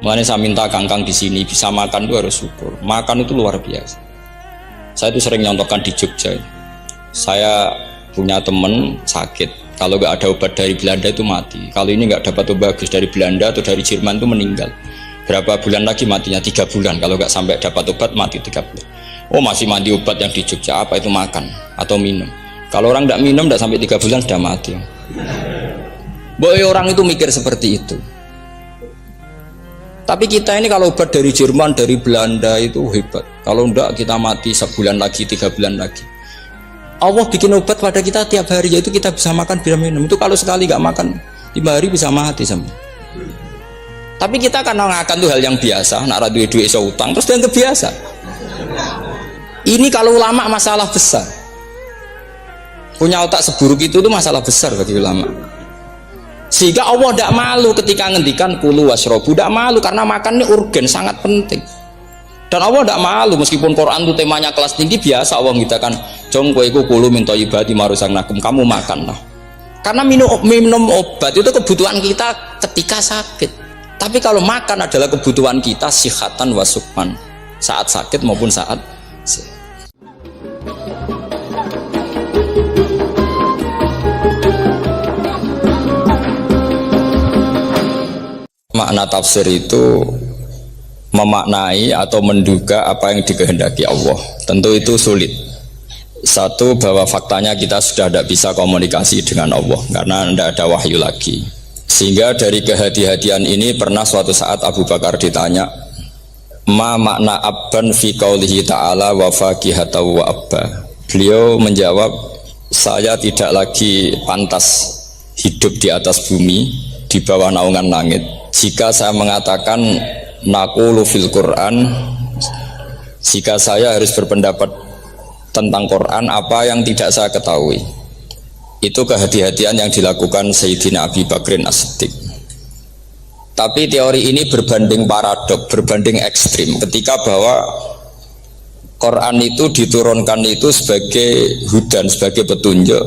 Mulanya saya minta kangkang di sini bisa makan itu harus syukur. Makan itu luar biasa. Saya itu sering nyontohkan di Jogja. Saya punya teman sakit. Kalau nggak ada obat dari Belanda itu mati. Kalau ini nggak dapat obat bagus dari Belanda atau dari Jerman itu meninggal. Berapa bulan lagi matinya? 3 bulan. Kalau nggak sampai dapat obat mati 3 bulan. Oh masih mandi obat yang di Jogja apa itu makan atau minum. Kalau orang nggak minum nggak sampai 3 bulan sudah mati. Boy orang itu mikir seperti itu. Tapi kita ini kalau obat dari Jerman, dari Belanda itu hebat. Kalau enggak kita mati sebulan lagi, 3 bulan lagi. Allah bikin obat pada kita tiap hari, yaitu kita bisa makan, bisa minum. Itu kalau sekali nggak makan 5 hari bisa mati sama. Tapi kita karena ngakan itu hal yang biasa, nak duit iso utang terus dianggap biasa. Ini kalau ulama masalah besar. Punya otak seburuk itu tuh masalah besar bagi ulama. Sehingga Allah tidak malu ketika ngendikan kulu wasrobu, tidak malu karena makan ini urgen, sangat penting. Dan Allah tidak malu meskipun Quran itu temanya kelas tinggi, biasa Allah mengatakan jong kowe iku kulu min thayyibati ma razaqnakum, kamu makanlah. Karena minum obat itu kebutuhan kita ketika sakit. Tapi kalau makan adalah kebutuhan kita sihatan wasukman, saat sakit maupun saat sehat. Makna tafsir itu memaknai atau menduga apa yang dikehendaki Allah. Tentu itu sulit. Satu, bahwa faktanya kita sudah tidak bisa komunikasi dengan Allah karena tidak ada wahyu lagi. Sehingga dari kehati-hatian ini pernah suatu saat Abu Bakar ditanya, ma makna abban fi qaulihi ta'ala wa faqihata wa abba. Beliau menjawab, saya tidak lagi pantas hidup di atas bumi, di bawah naungan langit, jika saya mengatakan naqulu fil Quran, jika saya harus berpendapat tentang Quran apa yang tidak saya ketahui. Itu kehati-hatian yang dilakukan Sayyidina Abi Bakrin As-Siddiq. Tapi teori ini berbanding paradok, berbanding ekstrim, ketika bahwa Quran itu diturunkan itu sebagai hudan, sebagai petunjuk,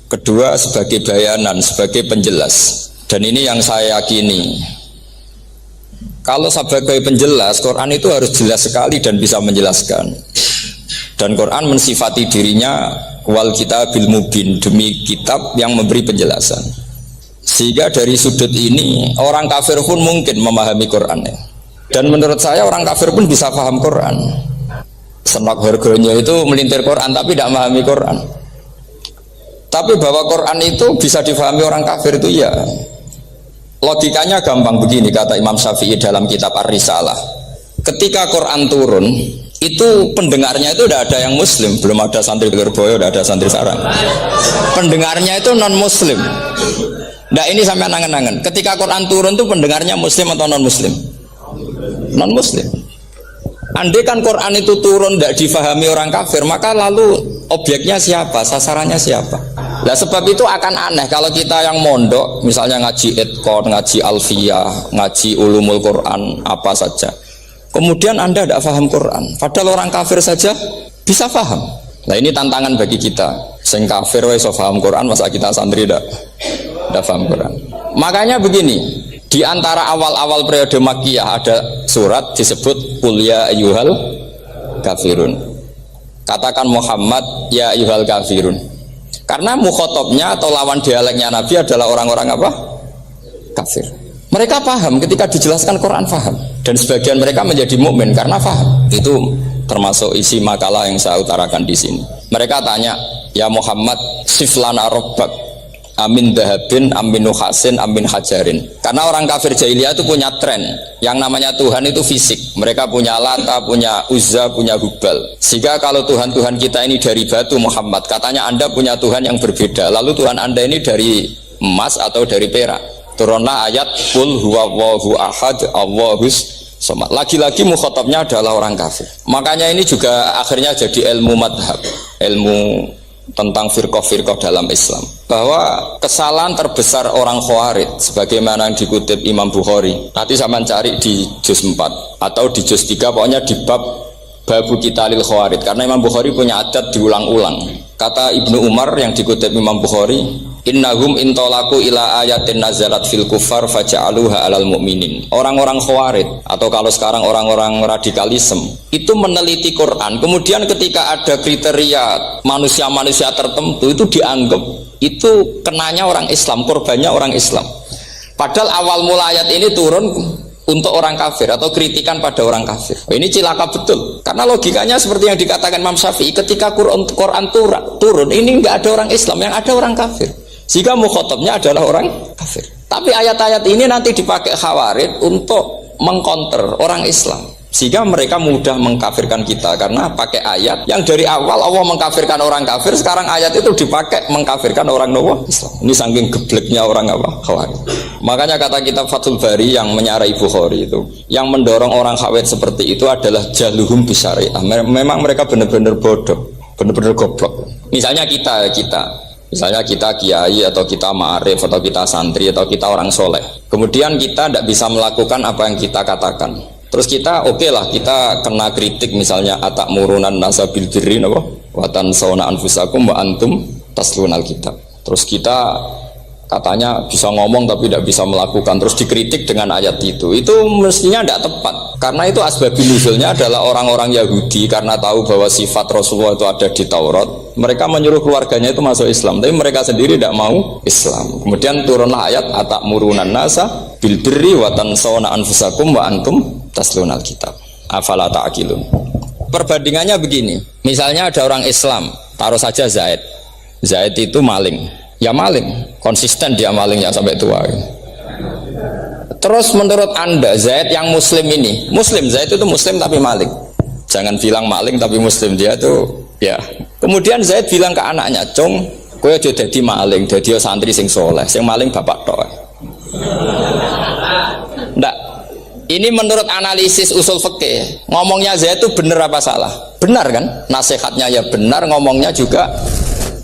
kedua sebagai bayanan, sebagai penjelas. Dan ini yang saya yakini, kalau sebagai penjelas, Quran itu harus jelas sekali dan bisa menjelaskan. Dan Quran mensifati dirinya wal kitabil mubin, demi kitab yang memberi penjelasan. Sehingga dari sudut ini orang kafir pun mungkin memahami Quran. Dan menurut saya orang kafir pun bisa paham Quran. Senak harganya itu melintir Quran tapi tidak memahami Quran. Tapi bahwa Quran itu bisa difahami orang kafir itu ya. Logikanya gampang begini, kata Imam Syafi'i dalam kitab Ar-Risalah. Ketika Quran turun, itu pendengarnya itu tidak ada yang muslim, belum ada santri Lirboyo, tidak ada santri sarang. Pendengarnya itu non muslim. Nah ini sampai angan-angan, ketika Quran turun itu pendengarnya muslim atau non muslim? Non muslim. Andai kan Quran itu turun tidak difahami orang kafir, maka lalu objeknya siapa, sasarannya siapa? Nah sebab itu akan aneh kalau kita yang mondok, misalnya ngaji Edkon, ngaji Alfiyah, ngaji Ulumul Quran, apa saja, kemudian Anda tidak paham Quran, padahal orang kafir saja bisa paham. Nah ini tantangan bagi kita. Sing kafir wis paham Quran, masa kita santri tidak paham Quran. Makanya begini, di antara awal-awal periode Makkiyah ada surat disebut Qul ya ayyuhal kafirun. Katakan Muhammad ya ayyuhal kafirun. Karena mukhotabnya atau lawan dialeknya Nabi adalah orang-orang apa? Kafir. Mereka paham ketika dijelaskan Quran, paham. Dan sebagian mereka menjadi mukmin karena paham. Itu termasuk isi makalah yang saya utarakan di sini. Mereka tanya, ya Muhammad, siflana robbak, amin dahabin, amin nuhasin, amin hajarin. Karena orang kafir jahiliyah itu punya tren, yang namanya Tuhan itu fisik. Mereka punya Lata, punya Uzza, punya Hubal. Sehingga kalau Tuhan-Tuhan kita ini dari batu Muhammad, katanya Anda punya Tuhan yang berbeda. Lalu Tuhan Anda ini dari emas atau dari perak. Turunlah ayat Qul huwallahu ahad Allahus somad. Lagi-lagi mukhatabnya adalah orang kafir. Makanya ini juga akhirnya jadi ilmu madhab, ilmu tentang firqah-firqah dalam Islam, bahwa kesalahan terbesar orang Khawarij sebagaimana yang dikutip Imam Bukhari, nanti saya mencari di juz 4 atau di juz 3, pokoknya di bab Babu Qitalil Khawarij, karena Imam Bukhari punya adat diulang-ulang. Kata Ibnu Umar yang dikutip Imam Bukhari, Innahum intolaku ila ayatin nazalat fil kufar faja'aluha alal mu'minin. Orang-orang khawarij atau kalau sekarang orang-orang radikalisme itu meneliti Quran, kemudian ketika ada kriteria manusia-manusia tertentu itu dianggap itu kenanya orang Islam, korbannya orang Islam. Padahal awal mula ayat ini turun untuk orang kafir atau kritikan pada orang kafir. Ini cilaka betul. Karena logikanya seperti yang dikatakan Imam Syafi'i, ketika Quran turun, ini nggak ada orang Islam, yang ada orang kafir. Jika mukhatabnya adalah orang kafir. Tapi ayat-ayat ini nanti dipakai khawarij untuk mengcounter orang Islam, sehingga mereka mudah mengkafirkan kita karena pakai ayat yang dari awal Allah mengkafirkan orang kafir, sekarang ayat itu dipakai mengkafirkan orang Islam. Ini saking gebleknya orang khawarij. Makanya kata kitab Fathul Bari yang menyarai Bukhari itu, yang mendorong orang khawarij seperti itu adalah jaluhum bisyariah. Memang mereka benar-benar bodoh, benar-benar goblok. Misalnya kita kiai atau kita ma'arif atau kita santri atau kita orang soleh, kemudian kita tidak bisa melakukan apa yang kita katakan, terus kita oke lah, kita kena kritik misalnya atak murunan nasabil birri watan sauna anfusakum wa antum taslunal kitab, terus kita katanya bisa ngomong tapi tidak bisa melakukan, terus dikritik dengan ayat itu mestinya tidak tepat, karena itu asbabun nuzulnya adalah orang-orang Yahudi karena tahu bahwa sifat Rasulullah itu ada di Taurat, mereka menyuruh keluarganya itu masuk Islam, tapi mereka sendiri tidak mau Islam. Kemudian turunlah ayat atak murunan nasa bil birri wa tansawna anfusakum wa antum taslunal kitab afala ta'qilun. Perbandingannya begini, misalnya ada orang Islam, taruh saja Zaid itu maling, ya maling, konsisten dia malingnya sampai tua. Terus menurut Anda Zaid yang muslim ini, Zaid itu muslim tapi maling, jangan bilang maling tapi muslim dia tuh ya. Kemudian Zaid bilang ke anaknya, "Cung, kowe aja dadi maling, dadi santri sing soleh, sing maling bapak tok." Ndak. Ini menurut analisis usul fikih, ngomongnya Zaid itu benar apa salah? Benar kan? Nasihatnya ya benar, ngomongnya juga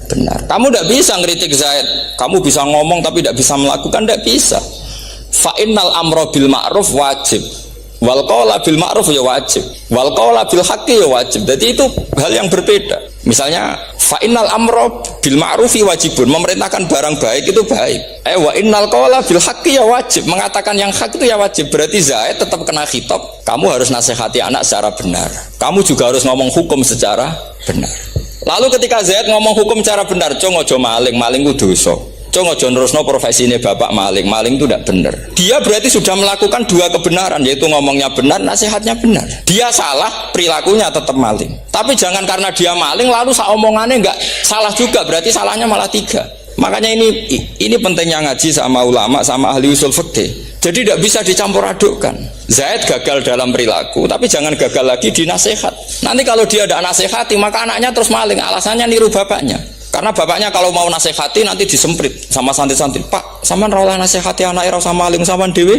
benar. Kamu tidak bisa ngeritik Zaid, kamu bisa ngomong tapi tidak bisa melakukan, tidak bisa. Fa'innal amro bil ma'ruf wajib, wal qawla bil ma'ruf ya wajib, wal qawla bil haqqi ya wajib. Jadi itu hal yang berbeda. Misalnya fa'innal amro bil ma'rufi wajibun, memerintahkan barang baik itu baik. Wa innal qawla bil haqqi ya wajib, mengatakan yang hak itu ya wajib. Berarti Zaid tetap kena khitab, kamu harus nasihati anak secara benar, kamu juga harus ngomong hukum secara benar. Lalu ketika Zaid ngomong hukum secara benar, "Cung ojo maling, maling itu dosa. Cung ojo nerusno profesi ini bapak maling, maling itu tidak benar." Dia berarti sudah melakukan dua kebenaran, yaitu ngomongnya benar, nasihatnya benar. Dia salah, perilakunya tetap maling. Tapi jangan karena dia maling lalu omongannya nggak salah juga, berarti salahnya malah tiga. Makanya ini pentingnya ngaji sama ulama, sama ahli usul fikih. Jadi tidak bisa dicampur adukkan. Zaid gagal dalam perilaku, tapi jangan gagal lagi di nasihat. Nanti kalau dia tidak nasihati, maka anaknya terus maling. Alasannya niru bapaknya. Karena bapaknya kalau mau nasihati nanti disemprit sama santri-santri. "Pak, sampean ora nasihati anak ora sama maling, sampean dhewe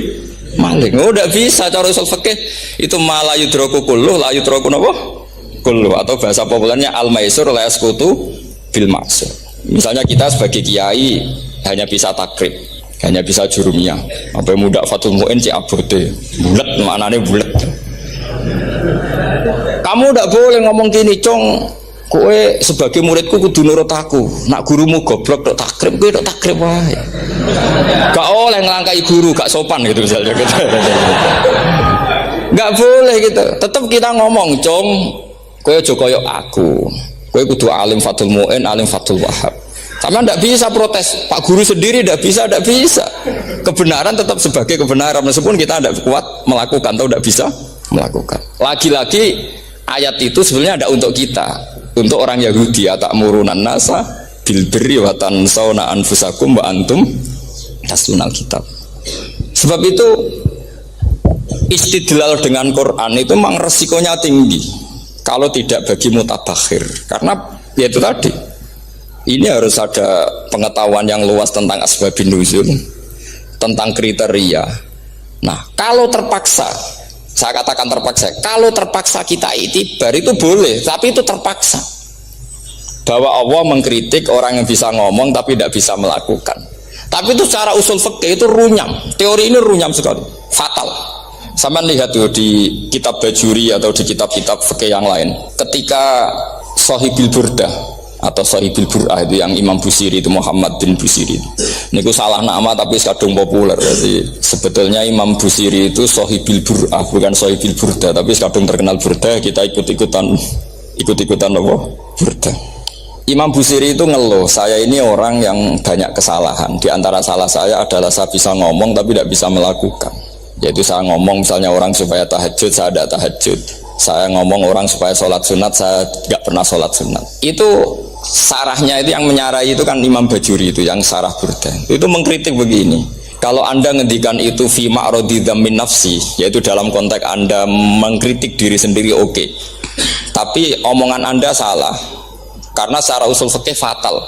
maling." Oh, tidak bisa cara usul fikih. Itu malah yudroku kulluh, la yudroku napa? Kulluh, atau bahasa populernya al-maisur la yasqutu bil maksur. Misalnya kita sebagai kiai hanya bisa takrib, hanya bisa jurumiyah, apa muda Fathul Mu'in cik abote bulet, maknanya bulet. Kamu tidak boleh ngomong gini, "Cung, kowe sebagai muridku kudu nurut aku, nak gurumu goblok tok takrib, kowe tok takrib wae." Gak oleh ngelangkai guru, gak sopan gitu misalnya gitu. Gak boleh gitu. Tetap kita ngomong, "Cung, kowe aja koyo aku, kowe kudu alim Fathul Mu'in, alim Fathul Wahab." Sama tidak bisa protes, Pak Guru sendiri tidak bisa. Kebenaran tetap sebagai kebenaran, meskipun kita tidak kuat melakukan atau tidak bisa melakukan. Lagi-lagi ayat itu sebenarnya ada untuk kita, untuk orang Yahudi, atak murunan nasa bil birri wa tansawna anfusakum wa antum taslunal kitab. Sebab itu istidlal dengan Quran itu memang resikonya tinggi kalau tidak bagi mutabakhir, karena ya itu tadi, ini harus ada pengetahuan yang luas tentang asbabun nuzul, tentang kriteria. Nah, kalau terpaksa, saya katakan terpaksa, kalau terpaksa kita itibar itu boleh, tapi itu terpaksa. Bahwa Allah mengkritik orang yang bisa ngomong tapi tidak bisa melakukan. Tapi itu secara usul fikih itu runyam, teori ini runyam sekali, fatal. Sama lihat tuh di kitab Bajuri atau di kitab-kitab fikih yang lain, ketika Shahibil Burdah atau Sahibul Bur'ah itu yang Imam Busiri itu Muhammad bin Busiri. Niku salah nama tapi kadung populer. Jadi sebetulnya Imam Busiri itu Sahibul Bur'ah bukan Sahibul Burda, tapi kadung terkenal Burda, kita ikut-ikutan apa? Burda. Imam Busiri itu ngeluh, saya ini orang yang banyak kesalahan. Di antara salah saya adalah saya bisa ngomong tapi tidak bisa melakukan. Yaitu saya ngomong misalnya orang supaya tahajud, saya tidak tahajud. Saya ngomong orang supaya sholat sunat, saya nggak pernah sholat sunat. Itu sarahnya itu yang menyarai itu kan Imam Bajuri itu yang sarah Burda. Itu mengkritik begini. Kalau Anda ngendikan itu fi ma'radi dzammin nafsi, yaitu dalam konteks Anda mengkritik diri sendiri oke. Tapi omongan Anda salah. Karena secara usul fikih fatal.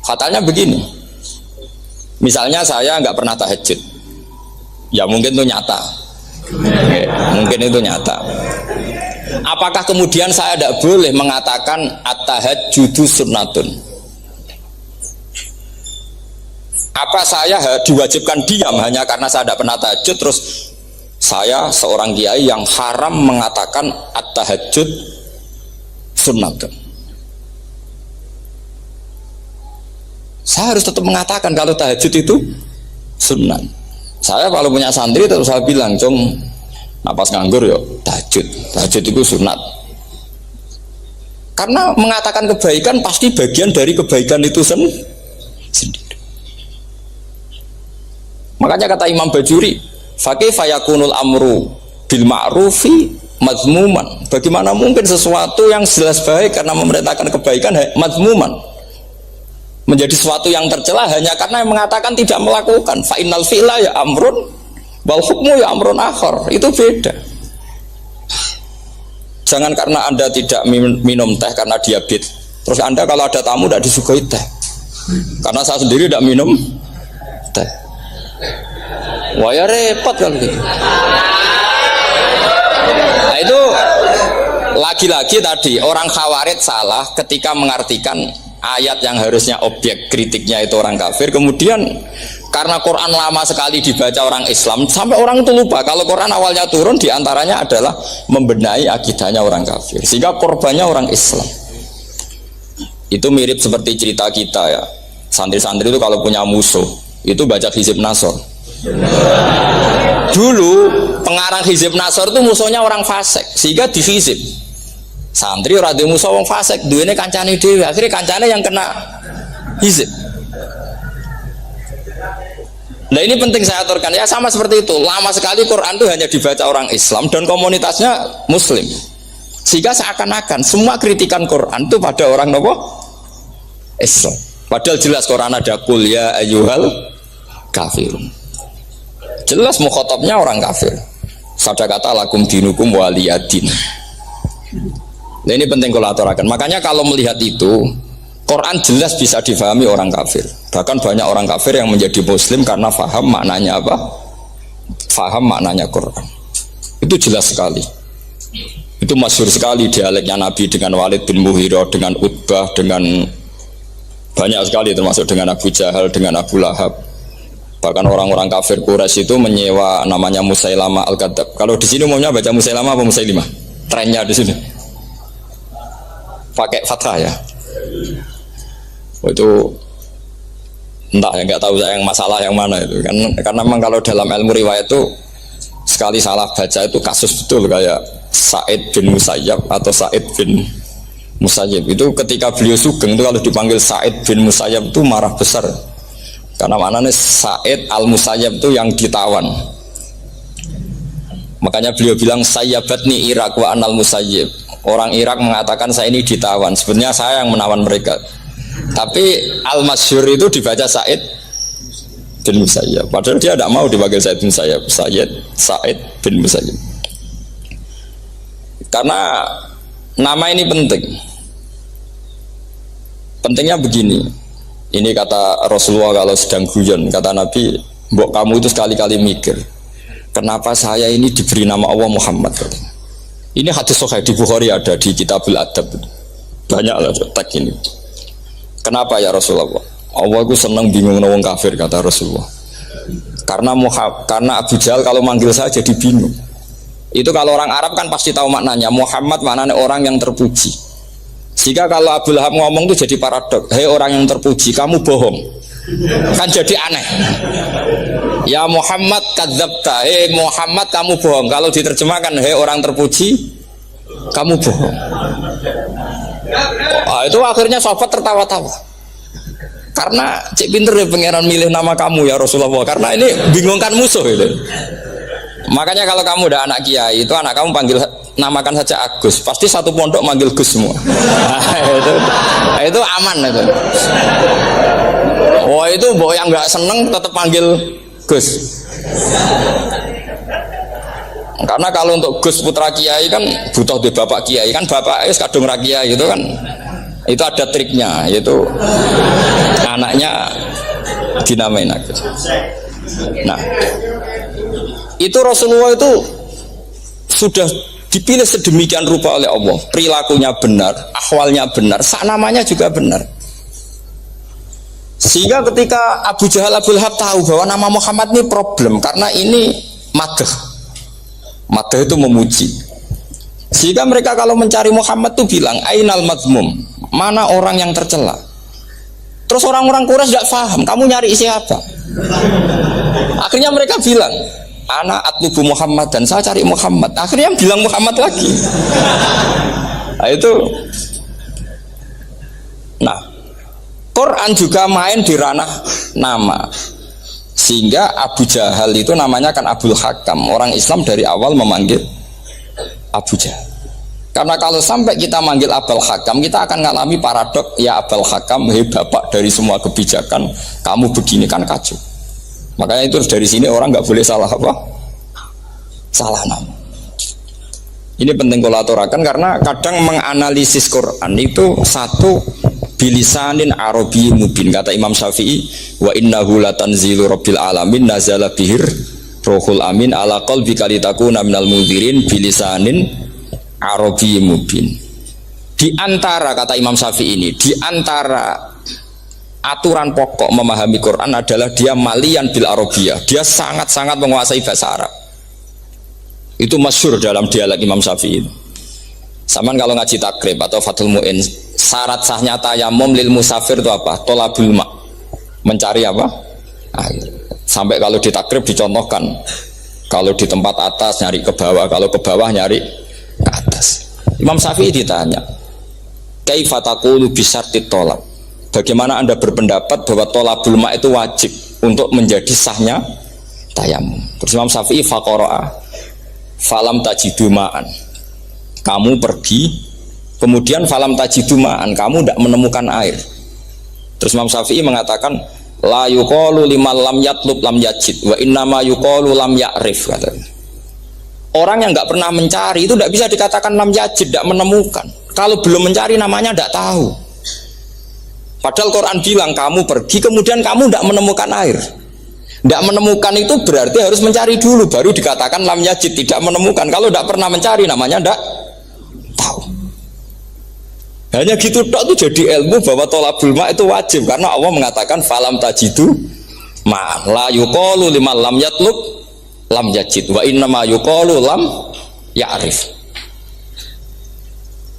Fatalnya begini. Misalnya saya nggak pernah tahajud. Ya mungkin itu nyata. Mungkin itu nyata. Apakah kemudian saya tidak boleh mengatakan at-tahajjudu sunnatun? Apa saya diwajibkan diam hanya karena saya tidak pernah tahajud, terus saya seorang kiai yang haram mengatakan at-tahajjud sunnatun? Saya harus tetap mengatakan kalau tahajud itu sunnah. Saya kalau punya santri terus saya bilang, "Cung, napas nganggur yo tahajud itu sunat." Karena mengatakan kebaikan pasti bagian dari kebaikan itu sendiri. Makanya kata Imam Bajuri, "Fakaifa yakunul amru bil ma'rufi mazmuman." Bagaimana mungkin sesuatu yang jelas baik karena memerintahkan kebaikan mazmuman menjadi sesuatu yang tercela hanya karena yang mengatakan tidak melakukan. Fa innal fi'la ya amrun wal hukmu ya amrun akhar. Itu beda. Jangan karena Anda tidak minum teh karena diabetes, terus Anda kalau ada tamu tidak disuguhi teh. Karena saya sendiri tidak minum teh. Wah ya repot kalau gitu. Nah itu lagi-lagi tadi orang Khawarij salah ketika mengartikan ayat yang harusnya objek kritiknya itu orang kafir, kemudian karena Quran lama sekali dibaca orang Islam sampai orang itu lupa kalau Quran awalnya turun diantaranya adalah membenahi akidahnya orang kafir, sehingga korbannya orang Islam. Itu mirip seperti cerita kita ya, santri-santri itu kalau punya musuh itu baca Hizib Nasr. Dulu pengarang Hizib Nasr itu musuhnya orang fasik, sehingga dihizib. Santri ora duwe musuh wong fasik, duwene kancane dhewe, akhirnya kancane yang kena hizib. Nah ini penting saya aturkan ya, sama seperti itu. Lama sekali Quran itu hanya dibaca orang Islam dan komunitasnya Muslim, sehingga seakan-akan semua kritikan Quran itu pada orang nopo Islam. Padahal jelas Quran ada kul ya ayyuhal kafirun. Jelas mukhatabnya orang kafir. Sabda kata lakum dinukum waliyadin. Nah ini penting kalau aturakan. Makanya kalau melihat itu, Quran jelas bisa difahami orang kafir. Bahkan banyak orang kafir yang menjadi Muslim karena faham maknanya apa? Faham maknanya Quran. Itu jelas sekali. Itu masyhur sekali dialeknya Nabi dengan Walid bin Mughirah, dengan Utbah, dengan banyak sekali termasuk dengan Abu Jahal, dengan Abu Lahab. Bahkan orang-orang kafir Quraisy itu menyewa namanya Musailamah Al-Kadzab. Kalau di sini umumnya baca Musailamah apa Musailimah? Trennya di sini pakai fathah ya. Itu entah ya, nggak tahu saya yang masalah yang mana itu kan, karena memang kalau dalam ilmu riwayat itu sekali salah baca itu kasus betul, kayak Sa'id bin Musayyab atau Sa'id bin Musayyib itu ketika beliau sugeng itu kalau dipanggil Sa'id bin Musayyab itu marah besar karena maknanya Sa'id al-Musayyab itu yang ditawan. Makanya beliau bilang sayyabatni Irak wa anal Musayyib. Orang Irak mengatakan saya ini ditawan, sebenarnya saya yang menawan mereka. Tapi al-masyhur itu dibaca Sa'id bin Musayyab, padahal dia tidak mau dipanggil Sa'id bin Musayyab, Sa'id bin Musayyab. Karena nama ini penting. Pentingnya begini. Ini kata Rasulullah kalau sedang guyon, kata Nabi, "Mbok kamu itu sekali-kali mikir, kenapa saya ini diberi nama Allah Muhammad?" Ini hadis sahih di Bukhari, ada di Kitabul Adab. Banyak lah teks ini. Kenapa ya Rasulullah? Allah itu senang bingung wong kafir, kata Rasulullah. Karena Abu Jahal kalau manggil saya jadi bingung. Itu kalau orang Arab kan pasti tahu maknanya. Muhammad maknanya orang yang terpuji. Sehingga kalau Abu Lahab ngomong tuh jadi paradok. Hei orang yang terpuji, kamu bohong. Kan jadi aneh. Ya Muhammad kadzabta. Hei Muhammad kamu bohong. Kalau diterjemahkan hei orang terpuji, kamu bohong. Itu akhirnya sahabat tertawa-tawa. Karena cek pinter ya pangeran milih nama kamu ya Rasulullah. Karena ini bingungkan musuh itu. Makanya kalau kamu udah anak kiai itu anak kamu panggil namakan saja Agus. Pasti satu pondok manggil Gus semua. Itu aman itu. Oh itu boh yang nggak seneng tetap panggil Gus. Karena kalau untuk Gus putra kiai kan butuh di bapak kiai kan bapak kadung rakyat gitu kan. Itu ada triknya, yaitu anaknya dinamain Agus. Nah, itu Rasulullah itu sudah dipilih sedemikian rupa oleh Allah, perilakunya benar, ahwalnya benar, sak namanya juga benar. Sehingga ketika Abu Jahal Abu Lahab tahu bahwa nama Muhammad ini problem karena ini madah itu memuji. Sehingga mereka kalau mencari Muhammad tuh bilang ainal mazmum, mana orang yang tercela. Terus orang-orang Quraisy tidak paham, kamu nyari siapa? Akhirnya mereka bilang, ana atlubu Muhammad, dan saya cari Muhammad. Akhirnya bilang Muhammad lagi. Nah, itu. Nah, Quran juga main di ranah nama. Sehingga Abu Jahal itu namanya kan Abul Hakam. Orang Islam dari awal memanggil Abu Jahal. Karena kalau sampai kita manggil Abul Hakam, kita akan mengalami paradok. Ya Abul Hakam, hei bapak dari semua kebijakan, kamu begini kan kacau. Makanya itu dari sini orang nggak boleh salah apa? Salah nama. Ini penting kalau aturakan karena kadang menganalisis Quran itu satu bilisanin Arabi mubin, kata Imam Syafi'i, wa innahu latanzilu rabbil alamin nazala bihir rohul amin ala qalbika litakuna minal mudhirin bilisanin Arabi mubin. Di antara, kata Imam Syafi'i ini, di antara aturan pokok memahami Quran adalah dia malian bil Arabiyah. Dia sangat-sangat menguasai bahasa Arab. Itu masyhur dalam dialek Imam Syafi'i. Saman kalau ngaji takrib atau Fathul Mu'in, syarat sahnya tayamum lil musafir itu apa? Tolabul ma', mencari apa? Air. Sampai kalau di takrib dicontohkan, kalau di tempat atas nyari ke bawah, kalau ke bawah nyari ke atas. Imam Syafi'i ditanya, kaifa taqulu bi syartit tolab? Bagaimana Anda berpendapat bahwa tolabul ma' itu wajib untuk menjadi sahnya tayamum? Terus Imam Syafi'i faqara'a falam tajidu ma'an. Kamu pergi, kemudian falam tajidu ma'an, kamu tidak menemukan air. Terus Imam Syafi'i mengatakan la yuqalu liman lam yatlub lam yajid wa innama yuqalu lam ya'rif, katanya. Orang yang nggak pernah mencari itu tidak bisa dikatakan lam yajid, tidak menemukan. Kalau belum mencari namanya tidak tahu. Padahal Quran bilang kamu pergi kemudian kamu tidak menemukan air. Tidak menemukan itu berarti harus mencari dulu baru dikatakan lam yajid, tidak menemukan. Kalau tidak pernah mencari namanya tidak tahu. Hanya gitu tok itu jadi ilmu bahwa tolabul ma itu wajib karena Allah mengatakan falam tajidu ma la yuqalu liman lam yatlub lam yajid wa innama yuqalu lam ya'rif.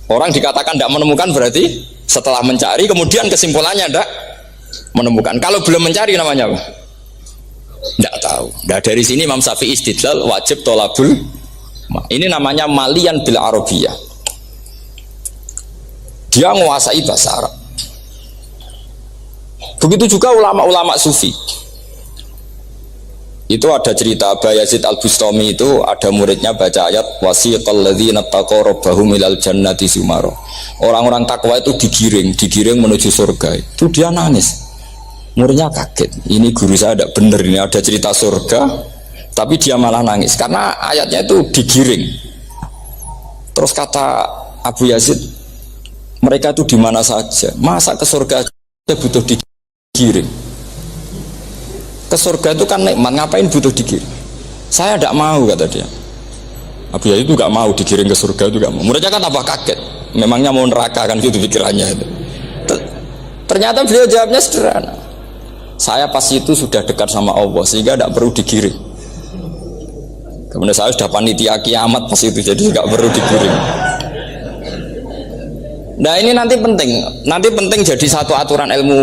Orang dikatakan tidak menemukan berarti setelah mencari kemudian kesimpulannya tidak menemukan. Kalau belum mencari namanya apa? Tidak tahu. Nah, dari sini Imam Syafi'i istidlal wajib tolabul ma. Ini namanya malian bil arabiyah. Dia menguasai bahasa Arab. Begitu juga ulama-ulama sufi. Itu ada cerita Bayazid Al-Bustami, itu ada muridnya baca ayat wasiqal ladzina taqaw rabbahum ilal jannati sumara. Orang-orang takwa itu digiring menuju surga. Itu dia nangis. Muridnya kaget. Ini guru saya tidak benar, ini ada cerita surga tapi dia malah nangis karena ayatnya itu digiring. Terus kata Abu Yazid, mereka itu di mana saja, masa ke surga butuh digiring? Ke surga itu kan nikmat, ngapain butuh digiring? Saya tidak mau, kata dia. Abu Yazid itu gak mau digiring ke surga, itu gak mau. Muridnya kan tambah kaget, memangnya mau neraka kan gitu pikirannya itu. Ternyata beliau jawabnya sederhana, saya pas itu sudah dekat sama Allah sehingga tidak perlu digiring. Kemudian saya sudah panitia kiamat pas itu, jadi tidak perlu digiring. Nah ini nanti penting jadi satu aturan ilmu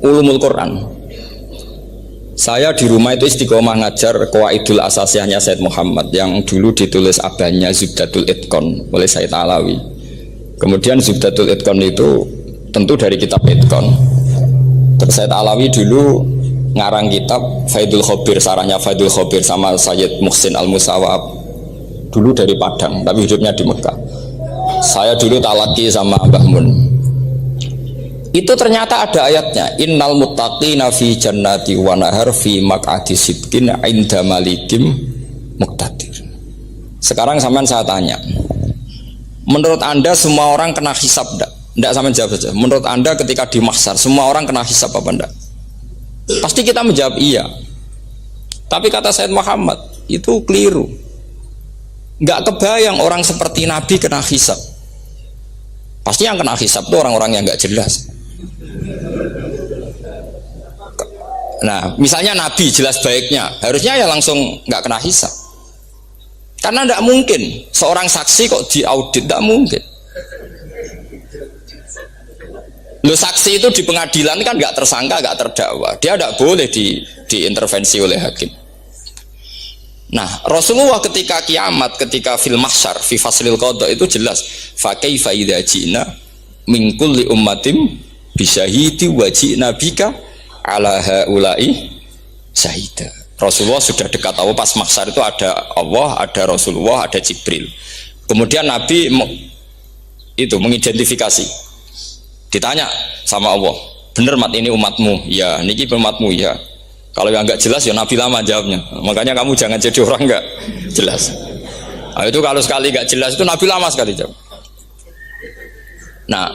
ulumul Quran. Saya di rumah itu istiqomah ngajar Qawaidul Asasiyahnya Said Muhammad yang dulu ditulis abahnya Zubdatul Itqan oleh Said Alawi. Kemudian Zubdatul Itqan itu tentu dari kitab Itqan. Terus Said Alawi dulu ngarang kitab Faidul Khobir, sarahnya Faidul Khobir sama Sayyid Muhsin Al-Musawab, dulu dari Padang tapi hidupnya di Mekah. Saya dulu talaki sama Mbah Mun. Itu ternyata ada ayatnya, innal muttaqina fi jannati wa nahar fi maq'adi sidqin 'inda malikim muqtadir. Sekarang sampean saya tanya, menurut Anda semua orang kena hisab enggak? Enggak, sampean jawab saja. Menurut Anda ketika di mahsyar semua orang kena hisab apa enggak? Pasti kita menjawab iya. Tapi kata Said Muhammad itu keliru. Enggak kebayang orang seperti Nabi kena hisab. Pasti yang kena hisab itu orang-orang yang enggak jelas. Nah, misalnya Nabi jelas baiknya, harusnya ya langsung nggak kena hisab. Karena tidak mungkin seorang saksi kok diaudit, tidak mungkin. Lo saksi itu di pengadilan kan nggak tersangka, nggak terdakwa, dia tidak boleh diintervensi oleh hakim. Nah, Rasulullah ketika kiamat, ketika fil mahsyar, fi faslil qada itu jelas, fa kaifa idza ji'na min kulli ummatin bisyahidi wa ji'na bika ala haula'i syahida. Rasulullah sudah dekat Allah, pas mahsyar itu ada Allah, ada Rasulullah, ada Jibril. Kemudian Nabi itu mengidentifikasi, ditanya sama Allah, bener mat ini umatmu? Ya, niki umatmu ya. Kalau yang nggak jelas ya Nabi lama jawabnya. Makanya kamu jangan jadi orang nggak jelas. Nah, itu kalau sekali nggak jelas itu Nabi lama sekali jawab. Nah,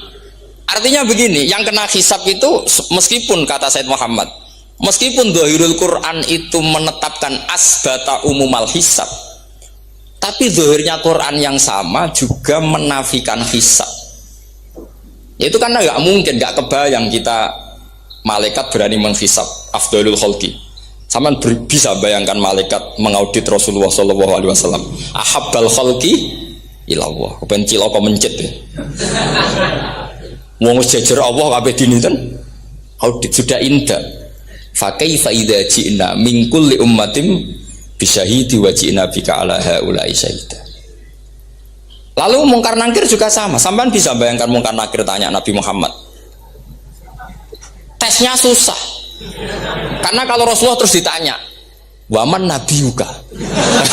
artinya begini, yang kena hisab itu meskipun kata Said Muhammad, meskipun Zahirul Quran itu menetapkan asbata umumal hisab, tapi zahirnya Quran yang sama juga menafikan hisab. Itu karena nggak mungkin, nggak kebayang kita malaikat berani menghisab afdalul khalqi. Sama bisa bayangkan malaikat mengaudit Rasulullah SAW, ahabbal khalqi ilallah, kepen cilaka mencit ya. Wong jejer Allah kabeh dinten audit sudah indah. Fa kaifa idza ji'na min kulli ummatin bisyahidi wa ji'na bika ala haula'i syahida. Lalu mungkar nakir juga sama. Sampean bisa bayangkan mungkar nakir tanya Nabi Muhammad. Tesnya susah. Karena kalau Rasulullah terus ditanya, "Waman nabiyuka?"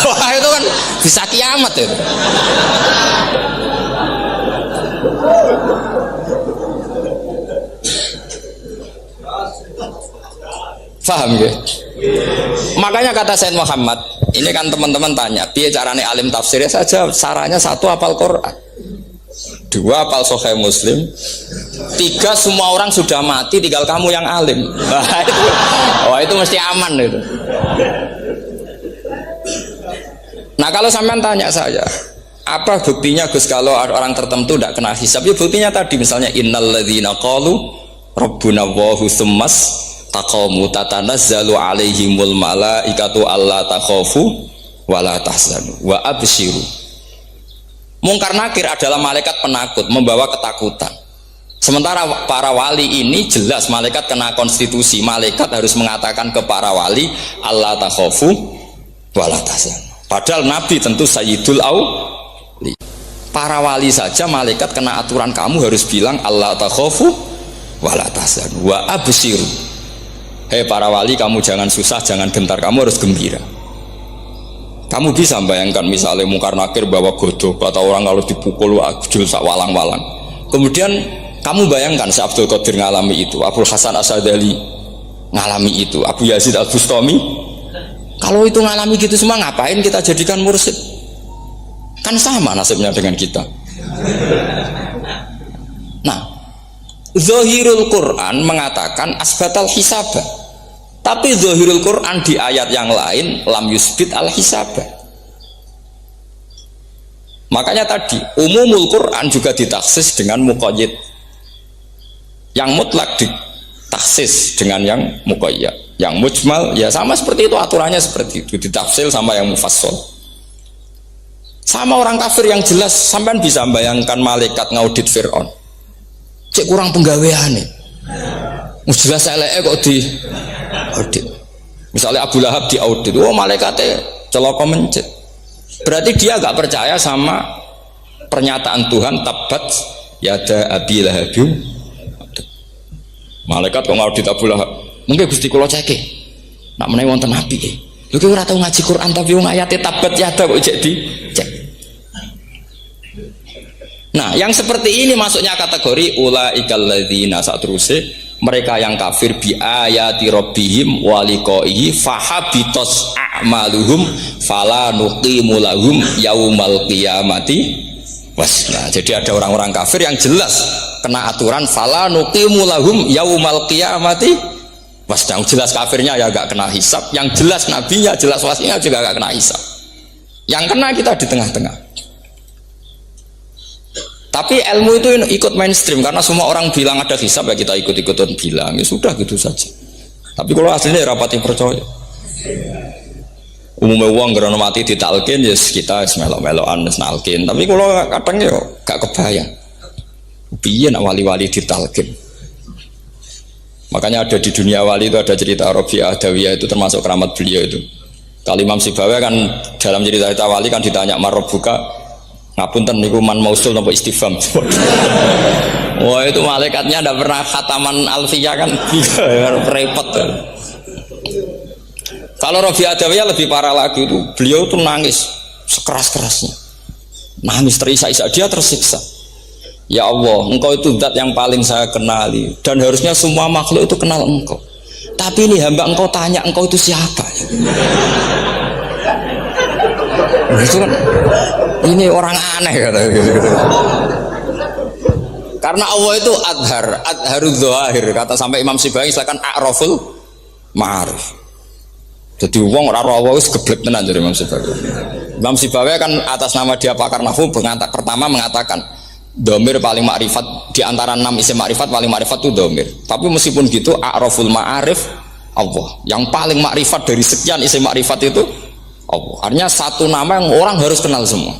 Wah, itu kan bisa kiamat itu. Paham ya? Makanya kata Said Muhammad, ini kan teman-teman tanya, piye carane alim tafsirnya saja, sarannya satu hafal Quran, dua hafal Sahih Muslim, tiga semua orang sudah mati, tinggal kamu yang alim. Wah itu mesti aman itu. Nah kalau sampean tanya saya, apa buktinya Gus kalau orang tertentu tidak kena hisab? Ya buktinya tadi misalnya innalladzina qalu rabbuna Allahu tsummas taqamu tatanazzalu alaihimul malaikatu alla takhafu wala tahzanu wa absyiru. Mungkar nakir adalah malaikat penakut membawa ketakutan. Sementara para wali ini jelas malaikat kena konstitusi, malaikat harus mengatakan ke para wali alla takhafu wala tahzanu. Padahal Nabi tentu sayyidul auli. Para wali saja malaikat kena aturan, kamu harus bilang alla takhafu wala tahzanu wa absyiru. Hei para wali, kamu jangan susah, jangan gentar, kamu harus gembira. Kamu bisa bayangkan misalnya mungkar nakir bawa godok, kata orang kalau dipukul jul sak walang-walang. Kemudian kamu bayangkan si Abdul Qadir ngalami itu, Abdul Hasan Asadali ngalami itu, Abu Yazid Al Bustami. Kalau itu ngalami gitu semua, ngapain kita jadikan mursyid? Kan sama nasibnya dengan kita. Nah, Zahirul Quran mengatakan asbatal hisabah. Tapi Zahirul Quran di ayat yang lain lam yusbit al hisabah. Makanya tadi umumul Quran juga ditaksis dengan muqayyid. Yang mutlak ditaksis dengan yang muqayyad. Yang mujmal ya sama seperti itu, aturannya seperti itu, ditafsir sama yang mufassal. Sama orang kafir yang jelas, sampean bisa bayangkan malaikat ngaudit Fir'aun. Cek kurang penggaweane. Jelas eleke kok di audit. Misalnya Abu Lahab di audit, oh malaikatnya celaka mencet. Berarti dia agak percaya sama pernyataan Tuhan tabat yada Abi Lahab. Malaikat kok ngaudit Abu Lahab. Mungkin Gusti kula ceke. Nak menawi wonten api. Lho ki ora tau ngaji Quran tapi wong ayate tabat yada kok jadi cek. Nah, yang seperti ini masuknya kategori ulaikal ladzina satruse mereka yang kafir bi ayati rabbihim wa liqaihi fahabitos a'maluhum fala nuqimu lahum yaumal qiyamati wasna. Jadi ada orang-orang kafir yang jelas kena aturan fala nuqimu lahum yaumal qiyamati wasna. Jelas kafirnya ya gak kena hisab, yang jelas nabinya, jelas wasinya juga gak kena hisab. Yang kena kita di tengah-tengah. Tapi ilmu itu ikut mainstream karena semua orang bilang ada hisab ya kita ikut-ikutan bilang ya sudah gitu saja. Tapi kalau aslinya rapati percaya. Umumnya uang karena mati ditalkin ya kita melok-melokan nalkin. Tapi kalau kadang ya gak kebayang. Piye nak wali-wali ditalkin. Makanya ada di dunia wali itu ada cerita Rabi'ah Adawiyah itu termasuk keramat beliau itu. Kalau Imam Sibawi kan dalam cerita wali kan ditanya marrobuka. Ngapunten niku man mausul napa istifham. Wah itu malaikatnya ndak pernah khataman alfiyah kan repot. Kalau Rabi Adawiyah lebih parah lagi itu beliau tuh nangis sekeras-kerasnya. Nangis terisak-isak dia tersiksa. Ya Allah, engkau itu zat yang paling saya kenali dan harusnya semua makhluk itu kenal engkau. Tapi ini hamba engkau tanya engkau itu siapa? Itu kan ini orang aneh kata gitu. Karena Allah itu adharul dzahir kata sampai Imam Sibawi silakan a'raful ma'arif. Jadi wong ora Allah wis geblek tenan dari Imam Sibawi. Imam Sibawi kan atas nama dia pakar nahwu pertama mengatakan dhamir paling makrifat di antara 6 isim makrifat paling makrifat itu dhamir. Tapi meskipun gitu a'raful ma'arif Allah. Yang paling makrifat dari sekian isim makrifat itu Allah. Artinya satu nama yang orang harus kenal semua.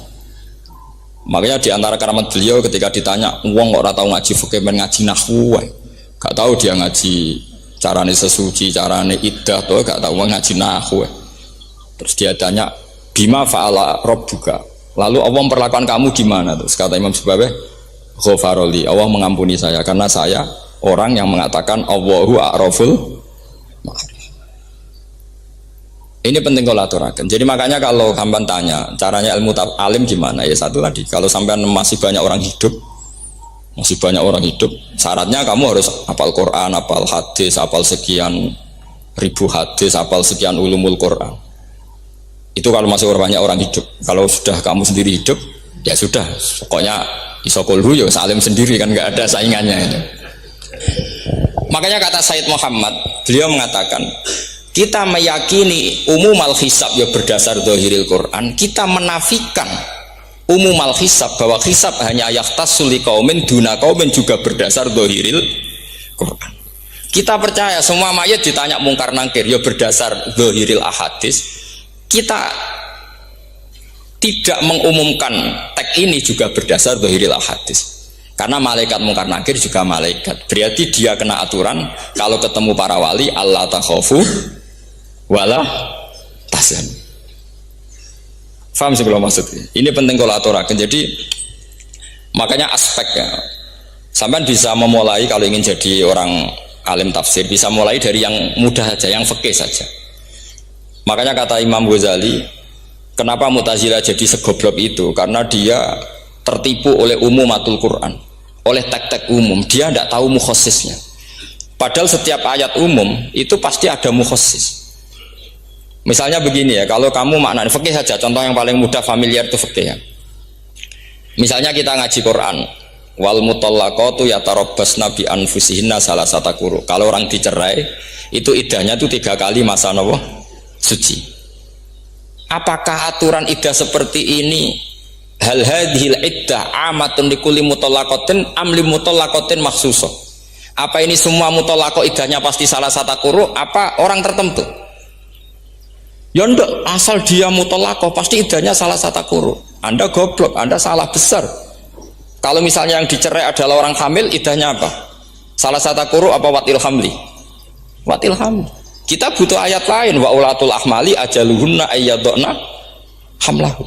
Makanya di antara keramat beliau ketika ditanya, wong kok ora tau ngaji fikih men ngaji nahwu wae. Gak tahu dia ngaji carane sesuci, carane iddah to gak tahu ngaji nahwu. Terus dia tanya, "Bima fa'ala rabbuka?" Lalu Allah memperlakukan kamu gimana? Terus kata Imam Sibawi, "Ghafaroli." Allah mengampuni saya karena saya orang yang mengatakan Allahu a'raful ma'arif. Ini penting kalau aturakan. Jadi makanya kalau sampean tanya caranya ilmu alim gimana, ya satu tadi, kalau sampean masih banyak orang hidup, syaratnya kamu harus hafal Quran, hafal hadis, hafal sekian ribu hadis, hafal sekian ulumul Quran. Itu kalau masih banyak orang hidup. Kalau sudah kamu sendiri hidup, ya sudah, pokoknya isokulhu ya salim sendiri kan, nggak ada saingannya itu. Makanya kata Said Muhammad, beliau mengatakan kita meyakini umumal hisab ya berdasar zahiril Quran, kita menafikan umumal hisab bahwa hisab hanya yahtassul liqaumin duna qaumin juga berdasar zahiril Quran. Kita percaya semua mayat ditanya mungkar nangkir ya berdasar zahiril ahadis. Kita tidak mengumumkan teks ini juga berdasar zahiril ahadis. Karena malaikat mungkar nangkir juga malaikat. Berarti dia kena aturan kalau ketemu para wali Allah takhafu wala tahzan. Faham sih kalau maksudnya? Ini penting kalau aturakan. Jadi makanya aspeknya sampai bisa memulai kalau ingin jadi orang alim tafsir bisa mulai dari yang mudah saja, yang fikih saja. Makanya kata Imam Ghazali, kenapa Mu'tazilah jadi segoblok itu? Karena dia tertipu oleh umumatul Quran, oleh tek-tek umum. Dia tidak tahu mukhasisnya. Padahal setiap ayat umum itu pasti ada mukhassis. Misalnya begini ya, kalau kamu maknanya fikih saja, contoh yang paling mudah familiar itu fikih ya. Misalnya kita ngaji Quran, wal mutallaqatu yatarabbasna bi anfusihinna salasata quru. Kalau orang dicerai, itu iddahnya itu 3 kali masa nopo suci. Apakah aturan iddah seperti ini hal hadhil iddah amatun likulli mutallaqatin am li mutallaqatin makhsusah? Apa ini semua mutallaqah iddahnya pasti salasata quru? Apa orang tertentu? Ya enggak, asal dia mutallaqah pasti iddahnya salah satu quru. Anda goblok, Anda salah besar. Kalau misalnya yang dicerai adalah orang hamil, iddahnya apa? Salah satu quru apa watil hamli? Watil hamli. Kita butuh ayat lain, wa ulatul ahmali ajaluhunna ayyadna hamlahu.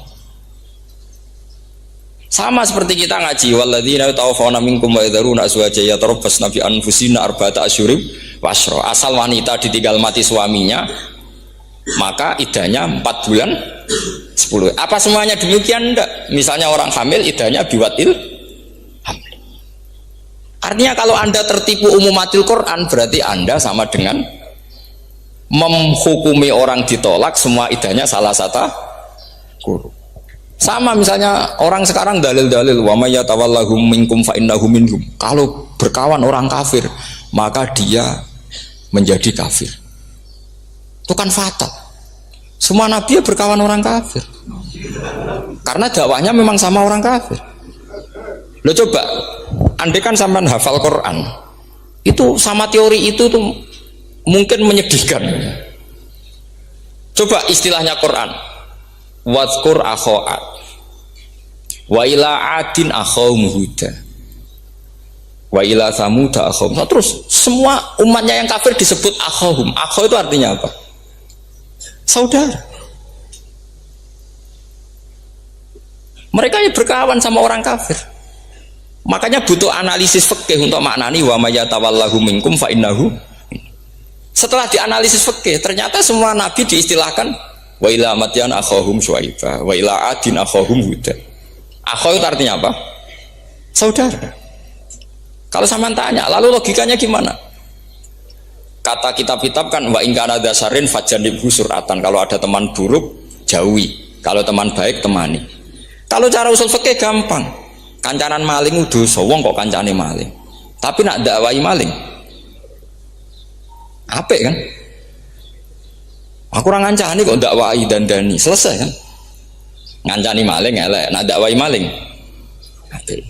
Sama seperti kita ngaji, walladzina yatawaffawna minkum wa yadharuna azwajan yatarabbasna bi anfusina arba'ata asyhurin wa asyra. Asal wanita ditinggal mati suaminya, maka iddahnya 4 bulan 10. Apa semuanya demikian? Enggak. Misalnya orang hamil iddahnya biwatil hamil. Artinya kalau Anda tertipu umumatil Quran, berarti Anda sama dengan menghukumi orang ditolak semua iddahnya salah satu guru. Sama misalnya orang sekarang dalil-dalil wa may yatawallahum minkum fa innahu minhum. Kalau berkawan orang kafir, maka dia menjadi kafir. Itu kan fatal. Semua nabi berkawan orang kafir. Karena dakwahnya memang sama orang kafir. Lo coba, andai kan sampean hafal Quran, itu sama teori itu tuh mungkin menyedihkan. Coba istilahnya Quran, wadkur akho'at wa ila adin akhawum huda wa ila samuda akhawum. Terus semua umatnya yang kafir disebut akhawum. Akhaw itu artinya apa? Saudara. Mereka yang berkawan sama orang kafir. Makanya butuh analisis fikih untuk maknani wa may yatawallahu minkum fa innahu. Setelah dianalisis fikih, ternyata semua nabi diistilahkan wa ila madyan akhahum syuaiba wa ila adin akhahum huda. Akhaw itu artinya apa? Saudara. Kalau sama tanya, lalu logikanya gimana? Kata kitab-kitab kan wa in kana dasarin fajanibhu suratan. Kalau ada teman buruk jauhi, kalau teman baik temani. Kalau cara usul fikih gampang. Kancanan maling dosa, wong kok kancane maling. Tapi nak dakwai maling apik kan? Aku orang ngancani kok dakwai dandani, selesai kan? Ngancani maling elek, nak dakwai maling apik.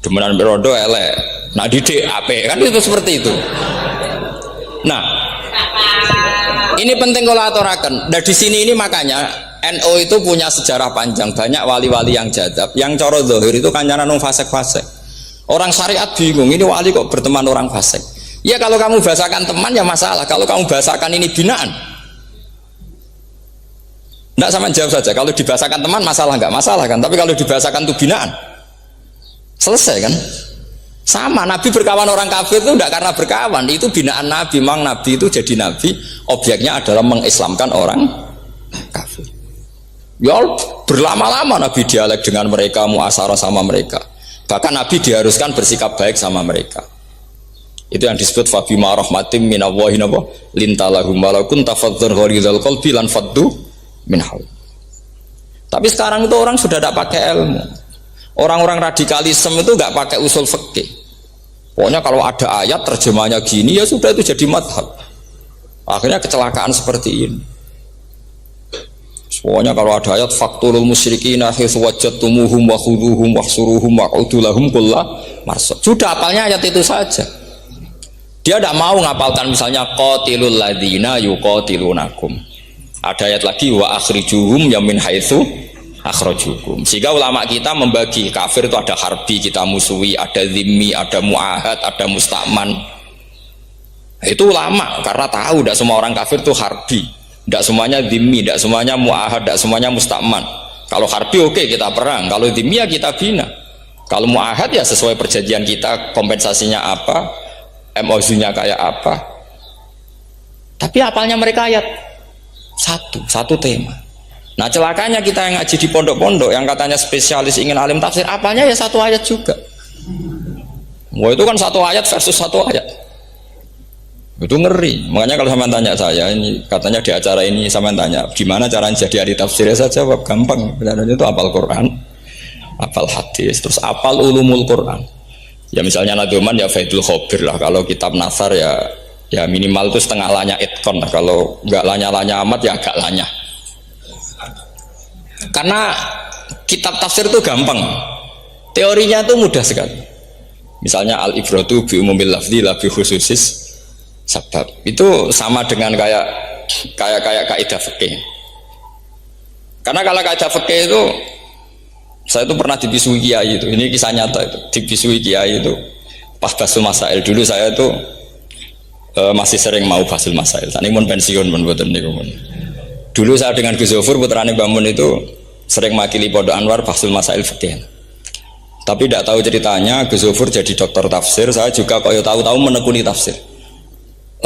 Demenan berondo elek, nak didik apik kan, itu seperti itu. Nah, ini penting kalau aturaken. Nah di sini ini makanya NU itu punya sejarah panjang, banyak wali-wali yang jadab, yang coro zahir itu kancanan wong fasik-fasik. Orang syariat bingung, ini wali kok berteman orang fasik. Ya kalau kamu bahasakan teman ya masalah, kalau kamu bahasakan ini binaan. Enggak, sama jawab saja. Kalau dibahasakan teman masalah enggak? Masalah kan? Tapi kalau dibahasakan itu binaan, selesai kan? Sama, Nabi berkawan orang kafir itu enggak karena berkawan, itu binaan Nabi. Memang Nabi itu jadi Nabi, objeknya adalah mengislamkan orang kafir. Ya berlama-lama Nabi dialek dengan mereka, muasarah sama mereka. Bahkan Nabi diharuskan bersikap baik sama mereka. Itu yang disebut fabima rahmatim minallahi lintalahum walau kunta fadzan ghalidhal qalbi lan faddu min haul. Tapi sekarang itu orang sudah tidak pakai ilmu. Orang-orang radikalisme itu nggak pakai usul fikih. Pokoknya kalau ada ayat terjemahnya gini ya sudah, itu jadi madhab. Akhirnya kecelakaan seperti ini. Pokoknya kalau ada ayat faktulul musyrikina haitsu wajadtumuhum wa khuduhum wahsuruhum wa'udu lahum kulla marsad. Sudah hafalnya ayat itu saja. Dia tidak mau ngapalkan misalnya qatilul ladzina yuqatilunakum. Ada ayat lagi wa akhrijuhum yamin haitsu akhrajukum. Sehingga ulama kita membagi kafir itu ada harbi, kita musuhi, ada zimmi, ada muahad, ada musta'man. Itu ulama karena tahu tidak semua orang kafir itu harbi, tidak semuanya zimmi, tidak semuanya muahad, tidak semuanya musta'man. Kalau harbi oke, kita perang, kalau zimmi ya kita bina. Kalau muahad ya sesuai perjanjian kita, kompensasinya apa, MOU-nya kayak apa. Tapi apalnya mereka ayat satu tema. Nah celakanya kita yang ngaji di pondok-pondok yang katanya spesialis ingin alim tafsir, apalnya ya satu ayat juga. Wah itu kan satu ayat versus satu ayat, itu ngeri. Makanya kalau sama tanya saya, ini katanya di acara ini sama tanya gimana caranya jadi ahli tafsir, saya jawab gampang. Caranya itu apal Quran, apal hadis, terus apal ulumul Quran. Ya misalnya nadoman ya faidul khobir lah. Kalau kitab nasar ya minimal itu setengah lanya itkon lah. Kalau nggak lanya amat ya agak lanya. Karena kitab tafsir itu gampang, teorinya itu mudah sekali. Misalnya al-ibratu bi umumil lafzi la bi khususis sabab. Itu sama dengan kayak kaidah fikih. Karena kalau kaidah fikih itu Saya itu pernah dipisui kiai itu. Ini kisah nyata itu. Dipisui kiai itu pas Basul Masail. Dulu saya itu masih sering mau Basul Masail. Tadi pun pensiun pun buatan niku. Dulu saya dengan Gus Zofur putrane Bamun itu sering makili Pondok Anwar Basul Masail fikih. Tapi tidak tahu ceritanya Gus Zofur jadi dokter tafsir. Saya juga kaya tahu-tahu menekuni tafsir.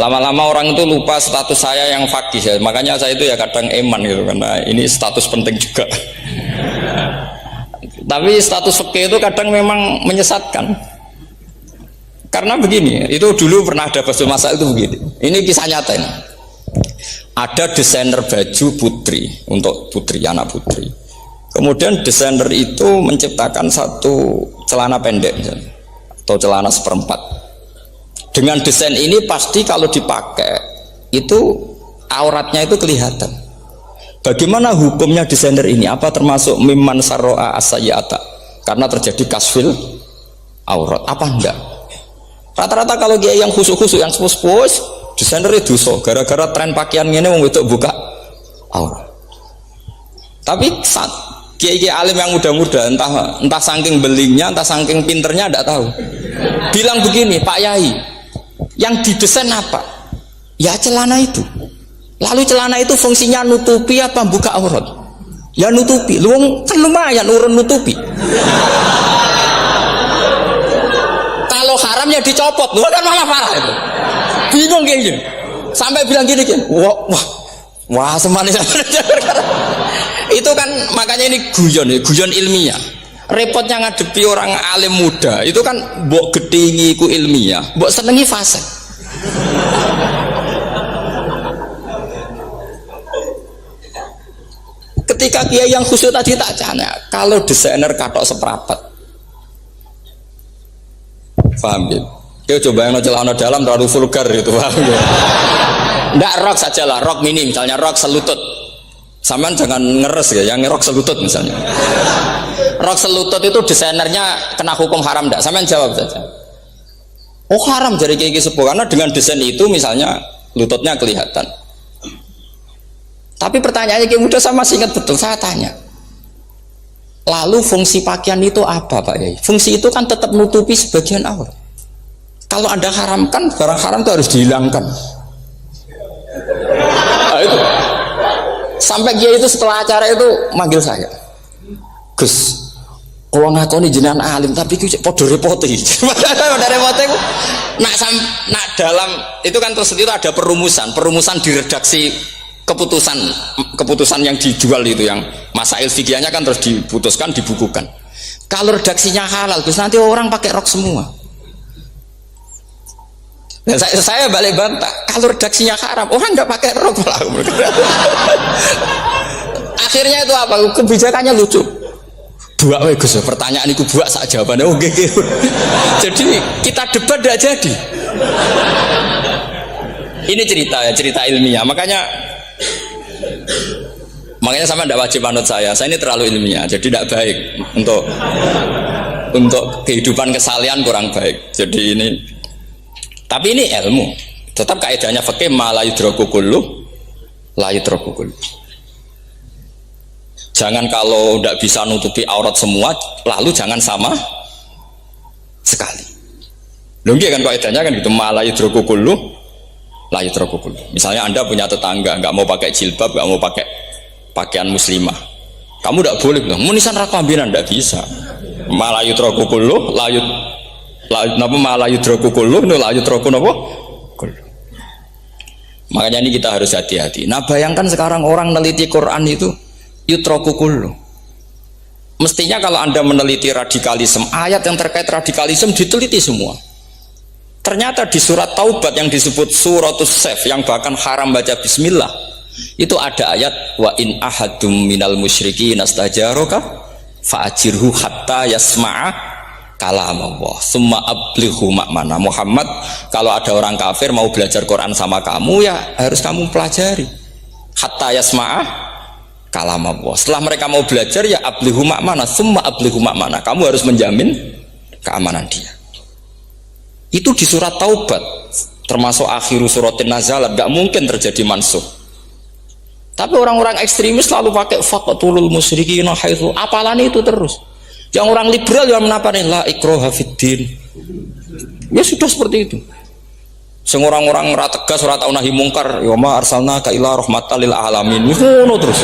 Lama-lama orang itu lupa status saya yang fakih ya. Makanya saya itu ya kadang eman gitu karena ini status penting juga. Tapi status fikih itu kadang memang menyesatkan. Karena begini, itu dulu pernah ada Basul Masail itu begini. Ini kisah nyata ini. Ada desainer baju putri untuk putri, anak putri. Kemudian desainer itu menciptakan satu celana pendek misalnya, atau celana seperempat. Dengan desain ini pasti kalau dipakai itu auratnya itu kelihatan. Bagaimana hukumnya desainer ini? Apa termasuk mimman sarro'a as-sayyi'ata? Karena terjadi kasfil aurat. Apa enggak? Rata-rata kalau dia yang khusus-khusus, yang sepus-sepus, desainer itu dosa. Gara-gara tren pakaian ini mau buka aurat. Tapi saat kiai-kiai alim yang muda-muda, entah saking belingnya, entah saking pinternya, tidak tahu. Bilang begini, Pak Yai, yang didesain apa? Ya celana itu. Lalu celana itu fungsinya nutupi apa buka aurat? Ya nutupi. Lu kan lumayan urun nutupi. Kalau haramnya dicopot, lu kan malah parah itu. Bingung kayaknya. Sampai bilang gini kan, wah semanis. Itu kan makanya ini guyon ilmiah. Repotnya ngadepi orang alim muda itu kan mbok gedhingi ku ilmiah, mbok senengi fase. Ketika kiai yang khusyuk tadi tak tanya, kalau desainer katok seprapat, paham ya? Kita coba yang celana dalam terlalu vulgar itu, paham ya? Nggak rok sajalah, rok mini misalnya, rok selutut. Saman jangan ngeres ya, yang rok selutut misalnya. Rok selutut itu desainernya kena hukum haram enggak? Saman jawab saja. Oh haram jadi kiai sepuh karena dengan desain itu misalnya lututnya kelihatan. Tapi pertanyaannya kiai muda saya masih ingat betul, saya tanya. Lalu fungsi pakaian itu apa Pak Yai? Fungsi itu kan tetap nutupi sebagian aurat. Kalau Anda haramkan, barang haram itu harus dihilangkan. Nah, itu. Sampai kiai itu setelah acara itu manggil saya. Gus, kalau ngakoni jenengan alim tapi ku podo repoti. Podo repoti ku nak dalam itu kan terus itu ada perumusan di redaksi keputusan yang dijual itu yang masail fikihnya kan terus diputuskan dibukukan. Kalau redaksinya halal, Gus nanti orang pakai rok semua. Dan saya balik bantah, kalau redaksinya haram, orang nggak pakai rok lah. Akhirnya itu apa? Kebijakannya lucu. Buak we Gus, pertanyaan itu buak sak jawabannya oke. Jadi kita debat tidak jadi. Ini cerita ilmiah. Makanya sama tidak wajib manut saya ini terlalu ilmiah, jadi tidak baik untuk kehidupan kesalian kurang baik. Jadi ini, tapi ini ilmu. Tetap kaidahnya fikih ma la yudraku kullu la yudraku kullu. Jangan kalau tidak bisa nutupi aurat semua, lalu jangan sama sekali. Loh kan kaidahnya kan gitu, ma la yudraku kullu la yudraku kullu. Misalnya Anda punya tetangga nggak mau pakai jilbab, nggak mau pakai pakaian muslimah, kamu tidak boleh bilang munisan rakambinan, tidak bisa. Malayu trokukulu layut napa malayu trokukulu no layut troku napa. Makanya ini kita harus hati-hati. Nah bayangkan sekarang orang meneliti Quran itu yutrokukulu. Mestinya kalau Anda meneliti radikalisme, ayat yang terkait radikalisme diteliti semua. Ternyata di surat Taubat yang disebut suratus Saif yang bahkan haram baca bismillah, itu ada ayat wa in ahadum minal musyrikin nastajaraka fa'ajirhu hatta yasma'a kalam Allah summa ablighu ma'mana. Muhammad, kalau ada orang kafir mau belajar Quran sama kamu, ya harus kamu pelajari hatta yasma'a kalam Allah. Setelah mereka mau belajar, ya ablighu ma'mana, summa ablighu ma'mana, kamu harus menjamin keamanan dia. Itu di surat Taubat, termasuk akhiru suratin nazalat, gak mungkin terjadi mansuh. Tapi orang-orang ekstremis selalu pakai faqatulul musyrikin haitsu, apalan itu terus. Yang orang liberal yang menapa nih la ikraha fiddin. Ya sudah seperti itu. Sing orang-orang ora tegas ora tau nahi mungkar, ya ma arsalnaka ila rahmatan lil alamin. Ngono terus.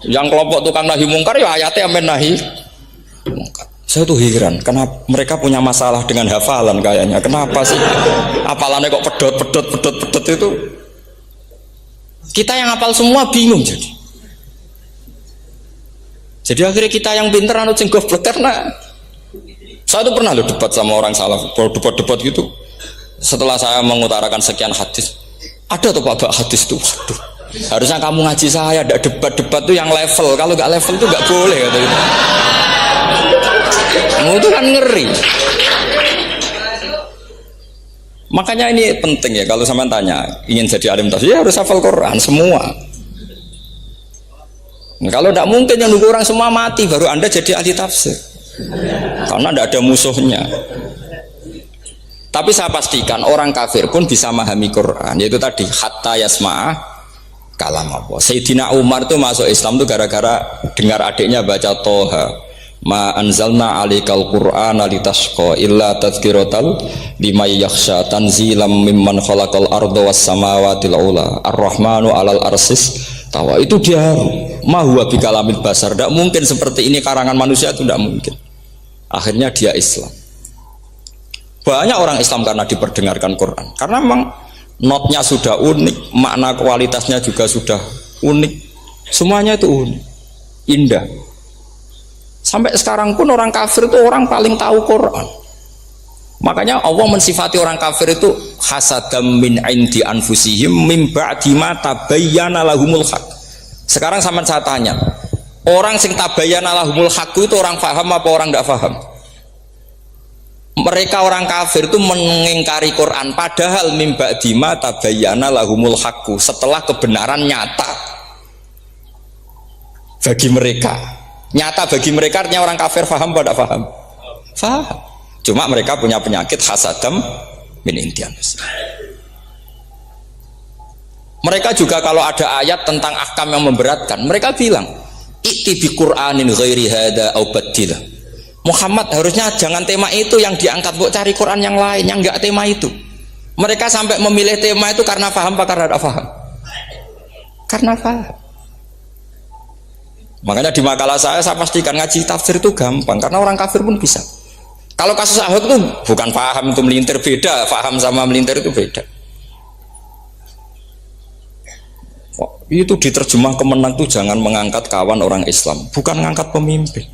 Yang kelompok tukang nahi mungkar ya ayatnya amen nahi mungkar. Saya tuh heran, kenapa mereka punya masalah dengan hafalan kayaknya. Kenapa sih? Hafalannya kok pedot itu. Kita yang hafal semua bingung jadi. Jadi akhirnya kita yang pinter anu sing goblok karena saya tuh pernah loh debat sama orang salah, debat gitu. Setelah saya mengutarakan sekian hadis, ada tuh Pak hadis tuh, waduh. Harusnya kamu ngaji saya, ada debat-debat tuh yang level. Kalau nggak level tuh nggak boleh kata gitu. Itu kan ngeri. Makanya ini penting ya, kalau sampean tanya ingin jadi alim tafsir ya harus hafal Quran semua. Nah, kalau tidak mungkin yang nunggu orang semua mati baru Anda jadi ahli tafsir. Karena tidak ada musuhnya. Tapi saya pastikan orang kafir pun bisa memahami Quran, yaitu tadi hatta yasma'ah kalam Allah. Sayyidina Umar tuh masuk Islam tuh gara-gara dengar adiknya baca Toha. Ma anzalna alikal qur'ana litashqa illa tadhkiratal liman yakhsha tanzilam mimman khalaqal arda was samawati ula ar-rahmanu alal arsis tawa. Itu dia ma huwa bikalamil basar, tidak mungkin seperti ini karangan manusia, itu tidak mungkin. Akhirnya dia Islam. Banyak orang Islam karena diperdengarkan Quran, karena memang notnya sudah unik, makna kualitasnya juga sudah unik, semuanya itu unik, indah. Sampai sekarang pun orang kafir itu orang paling tahu Quran. Makanya Allah mensifati orang kafir itu hasadam min indi anfusihim min ba'di ma tabayyana lahumul haq. Sekarang sama saya tanya, orang sing tabayyana lahumul haq itu orang paham apa orang tidak paham? Mereka orang kafir itu mengingkari Quran padahal min ba'di ma tabayyana lahumul haq, setelah kebenaran nyata bagi mereka. Nyata bagi mereka artinya orang kafir faham apa tidak faham? Faham. Cuma mereka punya penyakit hasadam min indianus. Mereka juga kalau ada ayat tentang ahkam yang memberatkan, mereka bilang i'ti bi Qur'anin ghairi hada au baddilah. Muhammad harusnya jangan tema itu yang diangkat, buat cari Quran yang lain yang enggak tema itu. Mereka sampai memilih tema itu karena paham apa karena tidak paham? Karena paham. Makanya di makalah saya pastikan ngaji tafsir itu gampang karena orang kafir pun bisa. Kalau kasus Ahok itu bukan paham itu melintir, beda. Paham sama melintir itu beda. Itu diterjemah kemenang tuh jangan mengangkat kawan orang Islam, bukan ngangkat pemimpin.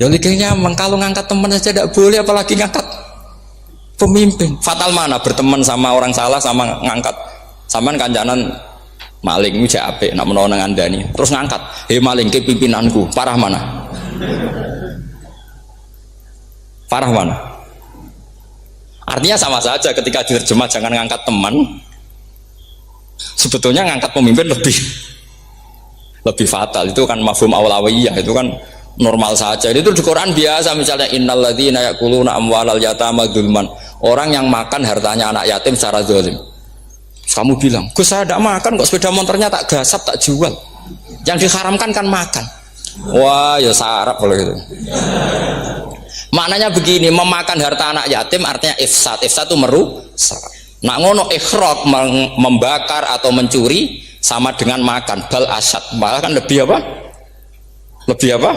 Ya likanya kalau ngangkat teman saja tidak boleh, apalagi ngangkat pemimpin. Fatal mana berteman sama orang salah sama ngangkat samaan kancanan maling itu apik nak menawa nang andani terus ngangkat maling ke pimpinanku, parah mana? Parah mana? Artinya sama saja ketika diterjemah jangan ngangkat teman, sebetulnya ngangkat pemimpin lebih fatal. Itu kan mafhum awlawiyah, itu kan normal saja. Itu di Quran biasa, misalnya innalladzina ya'kuluna amwalal yatama dzulman, orang yang makan hartanya anak yatim secara zalim. Kamu bilang, Gus saya tidak makan kok, sepeda motornya tak gasap, tak jual. Yang diharamkan kan makan. Wah ya sarap kalau gitu. Maknanya begini, memakan harta anak yatim artinya ifsad. Ifsad itu merusak. Nak ngono ikhraq, membakar atau mencuri sama dengan makan. Bal asad, malah kan lebih apa? Lebih apa?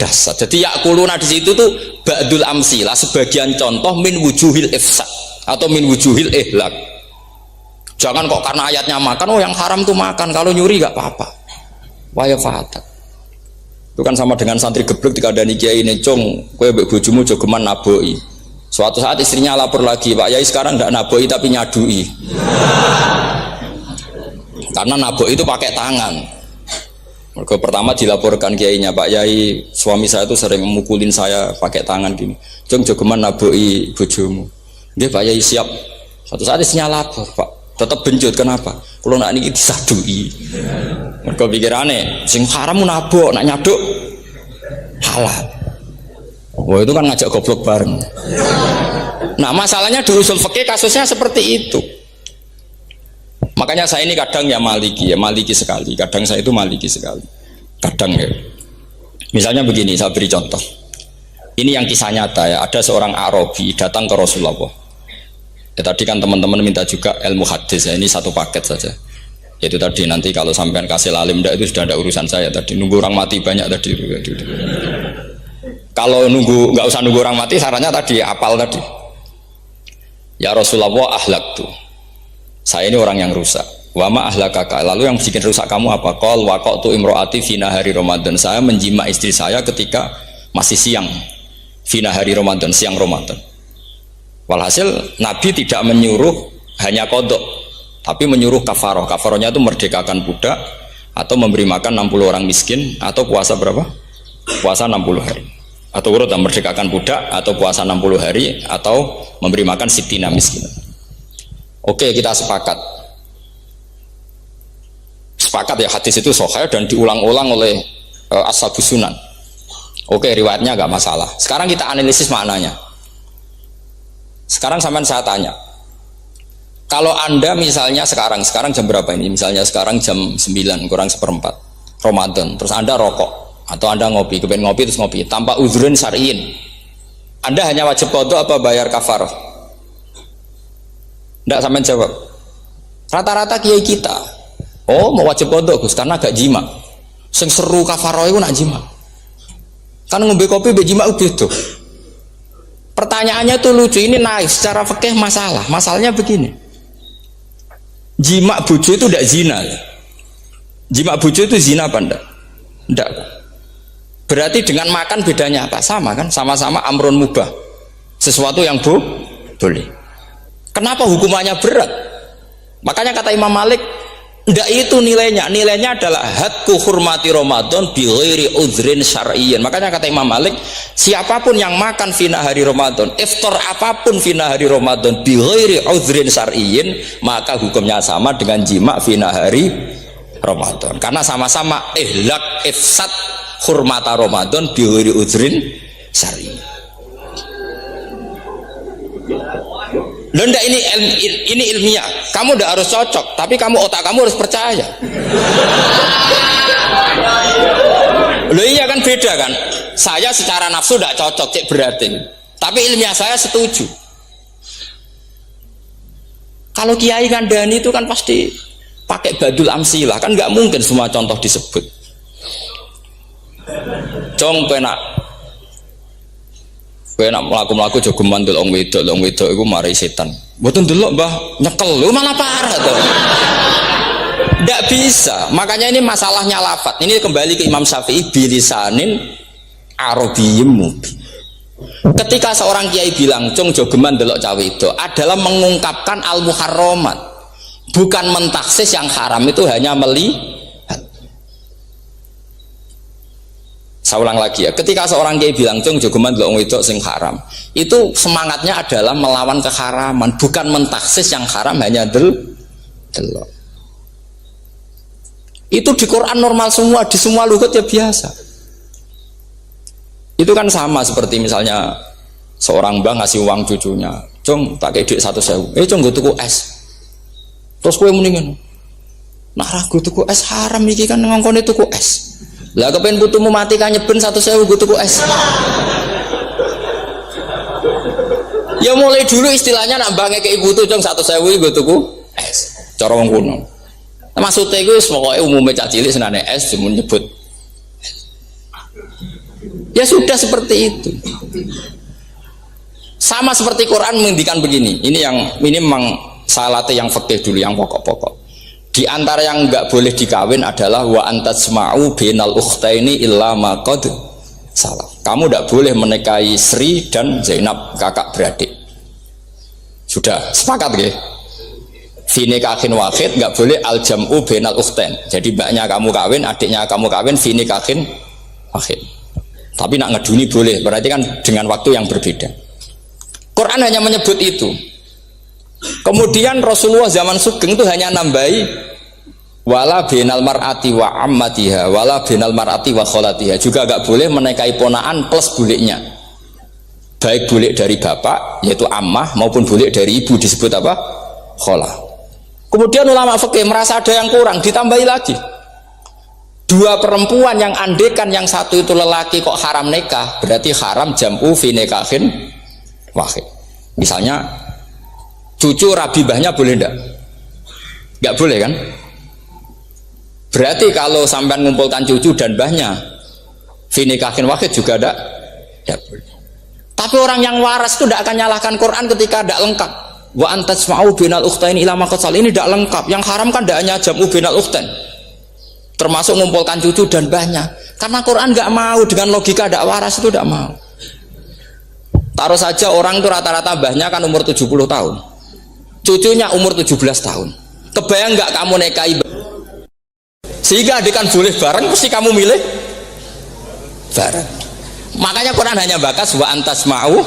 Dasar. Jadi yakuluna di situ tuh ba'dul amsilah, sebagian contoh min wujuhil ifsad atau min wujuhil ihlak. Jangan kok karena ayatnya makan, oh yang haram tuh makan, kalau nyuri gak apa-apa. Waya fatat. Itu kan sama dengan santri geblek dikandani kiai ini, "Cung, kowe mbek bojomu jogeman naboi." Suatu saat istrinya lapor lagi, "Pak Yai sekarang ndak naboi tapi nyadui." Karena naboi itu pakai tangan. Mereka pertama dilaporkan kiainya, "Pak Yai, suami saya itu sering memukulin saya pakai tangan gini. Cung jogeman naboi bojomu." Nggih Pak Yai siap. Suatu saat istrinya lapor, "Pak, tetap benjut, kenapa? Kalau nak ini disadui." Mereka pikirannya sing haram nabok, nak nyaduk halal. Wah itu kan ngajak goblok bareng. Nah masalahnya di usul fikih kasusnya seperti itu. Makanya saya ini kadang ya maliki sekali. Kadang saya itu maliki sekali. Kadang ya. Misalnya begini, saya beri contoh. Ini yang kisah nyata ya. Ada seorang Arabi datang ke Rasulullah. Ya, tadi kan teman-teman minta juga ilmu hadis ya. Ini satu paket saja. Yaitu tadi nanti kalau sampean kasih lalim itu sudah ada urusan saya tadi. Nunggu orang mati banyak tadi. Kalau nggak usah nunggu orang mati, sarannya tadi apal tadi. Ya Rasulullah ahlak tuh. Saya ini orang yang rusak. Wama ahlakaka. Lalu yang bikin rusak kamu apa? Qol waqatu imroati fi nahari Ramadan. Saya menjima istri saya ketika masih siang. Fi nahari Ramadan, siang Ramadan. Walhasil Nabi tidak menyuruh hanya kodok, tapi menyuruh kafaroh. Kafarohnya itu merdekakan budak atau memberi makan 60 orang miskin atau puasa berapa? Puasa 60 hari. Atau urut merdekakan budak atau puasa 60 hari atau memberi makan sitina miskin. Oke, kita sepakat. Sepakat ya, hadis itu sahih dan diulang-ulang oleh ashabus sunan. Oke, riwayatnya agak masalah. Sekarang kita analisis maknanya. Sekarang sampean saya tanya. Kalau Anda misalnya sekarang jam berapa ini? Misalnya sekarang jam 9 kurang seperempat Ramadan, terus Anda rokok atau Anda ngopi, kepengen ngopi terus ngopi tanpa uzrun syar'iin. Anda hanya wajib qadha apa bayar kafarah? Tidak sampean jawab. Rata-rata kiai kita, oh mau wajib qadha Gus karena gak jima. Sing seru kafarah itu nak jima. Kan ngombe kopi be jima beda. Pertanyaannya tuh lucu, ini naik secara fikih masalah. Masalahnya begini. Jima bojo itu tidak zina. Jima bojo itu zina apa enggak? Enggak. Berarti dengan makan bedanya apa? Sama kan? Sama-sama amrun mubah. Sesuatu yang boleh. Kenapa hukumannya berat? Makanya kata Imam Malik, enggak itu nilainya. Nilainya adalah hadku hurmati Ramadan bi ghairi udhrin syar'iyyin. Makanya kata Imam Malik, siapapun yang makan fina hari Ramadan, iftar apapun fina hari Ramadan bi ghairi udhrin syar'iyyin, maka hukumnya sama dengan jima fina hari Ramadan. Karena sama-sama ihlak ifsad hurmata Ramadan bi ghairi udhrin syar'iyyin. Loh enggak, ini ilmiah. Kamu enggak harus cocok, tapi otak kamu harus percaya. Loh iya kan, beda kan. Saya secara nafsu enggak cocok, cek berarti. Tapi ilmiah saya setuju. Kalau kiai kandhani itu kan pasti pakai badul amsilah, kan enggak mungkin semua contoh disebut. Cong penak mlaku-mlaku aja geman delok wong wedok iku mari setan. Mboten delok Mbah, nyekel lho malah parah to. Ndak bisa. Makanya ini masalahnya lafaz. Ini kembali ke Imam Syafi'i bilisanin arabiyyim mubin. Ketika seorang kiai bilang cung jogeman delok cawe itu adalah mengungkapkan al-muharramat. Bukan mentaksis yang haram itu hanya melihat. Saya ulang lagi ya, ketika seorang kiai bilang cung jogeman delok wedok sing haram, itu semangatnya adalah melawan keharaman, bukan mentaksis yang haram hanya delok. Itu di Quran normal semua, di semua lugat ya biasa. Itu kan sama seperti misalnya seorang mbah ngasih uang cucunya, cung pakai duit 100.000, cung gue tuku es. Terus gue mendingan, nah gue tuku es haram iki kan ngongkone tuku es. Lah kepen putumu mati kan nyeben 100.000 gue tuku es. Ya mulai dulu istilahnya nak bange ke ibu tuh cung 100.000 gue tuku es. Cara wong kuno. Maksudnya gue pokoknya umumnya cah cilik senane es cuma nyebut. Ya sudah seperti itu. Sama seperti Quran menghentikan begini. Ini memang salate yang fikih dulu, yang pokok-pokok. Di antara yang enggak boleh dikawin adalah wa antasma'u bainal ukhtaini illa ma qad salaf. Kamu enggak boleh menikahi Sri dan Zainab, kakak beradik. Sudah sepakat nggih? Fi nikahin wahid enggak boleh al jam'u bainal ukhtain. Jadi mbaknya kamu kawin, adiknya kamu kawin fi nikahin wahid. Tapi nak ngeduni boleh, berarti kan dengan waktu yang berbeda. Quran hanya menyebut itu. Kemudian Rasulullah zaman Sugeng itu hanya nambahi wala binal mar'ati wa ammatiha wala binal mar'ati wa kholatiha, juga gak boleh menikahi ponaan plus buliknya, baik bulik dari bapak yaitu ammah maupun bulik dari ibu disebut apa? Kholah. Kemudian ulama fikih merasa ada yang kurang, ditambahi lagi Dua perempuan yang andekan yang satu itu lelaki kok haram nikah, berarti haram jam'u fi nikahin wahid. Misalnya cucu rabibahnya boleh enggak? Enggak boleh kan? Berarti kalau sampai mengumpulkan cucu dan mbahnya fi nikahin wahid juga enggak boleh. Tapi orang yang waras itu tidak akan nyalahkan Quran ketika tidak lengkap. Wa antasma'u binal ukhtain ila ma qad sal, ini tidak lengkap. Yang haram kan tidak hanya jam'u binal ukhtain, termasuk mengumpulkan cucu dan mbahnya. Karena Quran nggak mau dengan logika tidak waras, itu tidak mau. Taruh saja orang itu rata-rata mbahnya kan umur 70 tahun, cucunya umur 17 tahun. Kebayang nggak kamu nikahi sehingga adik kan boleh bareng, mesti kamu milih bareng. Makanya Quran hanya bakas wa antasma'u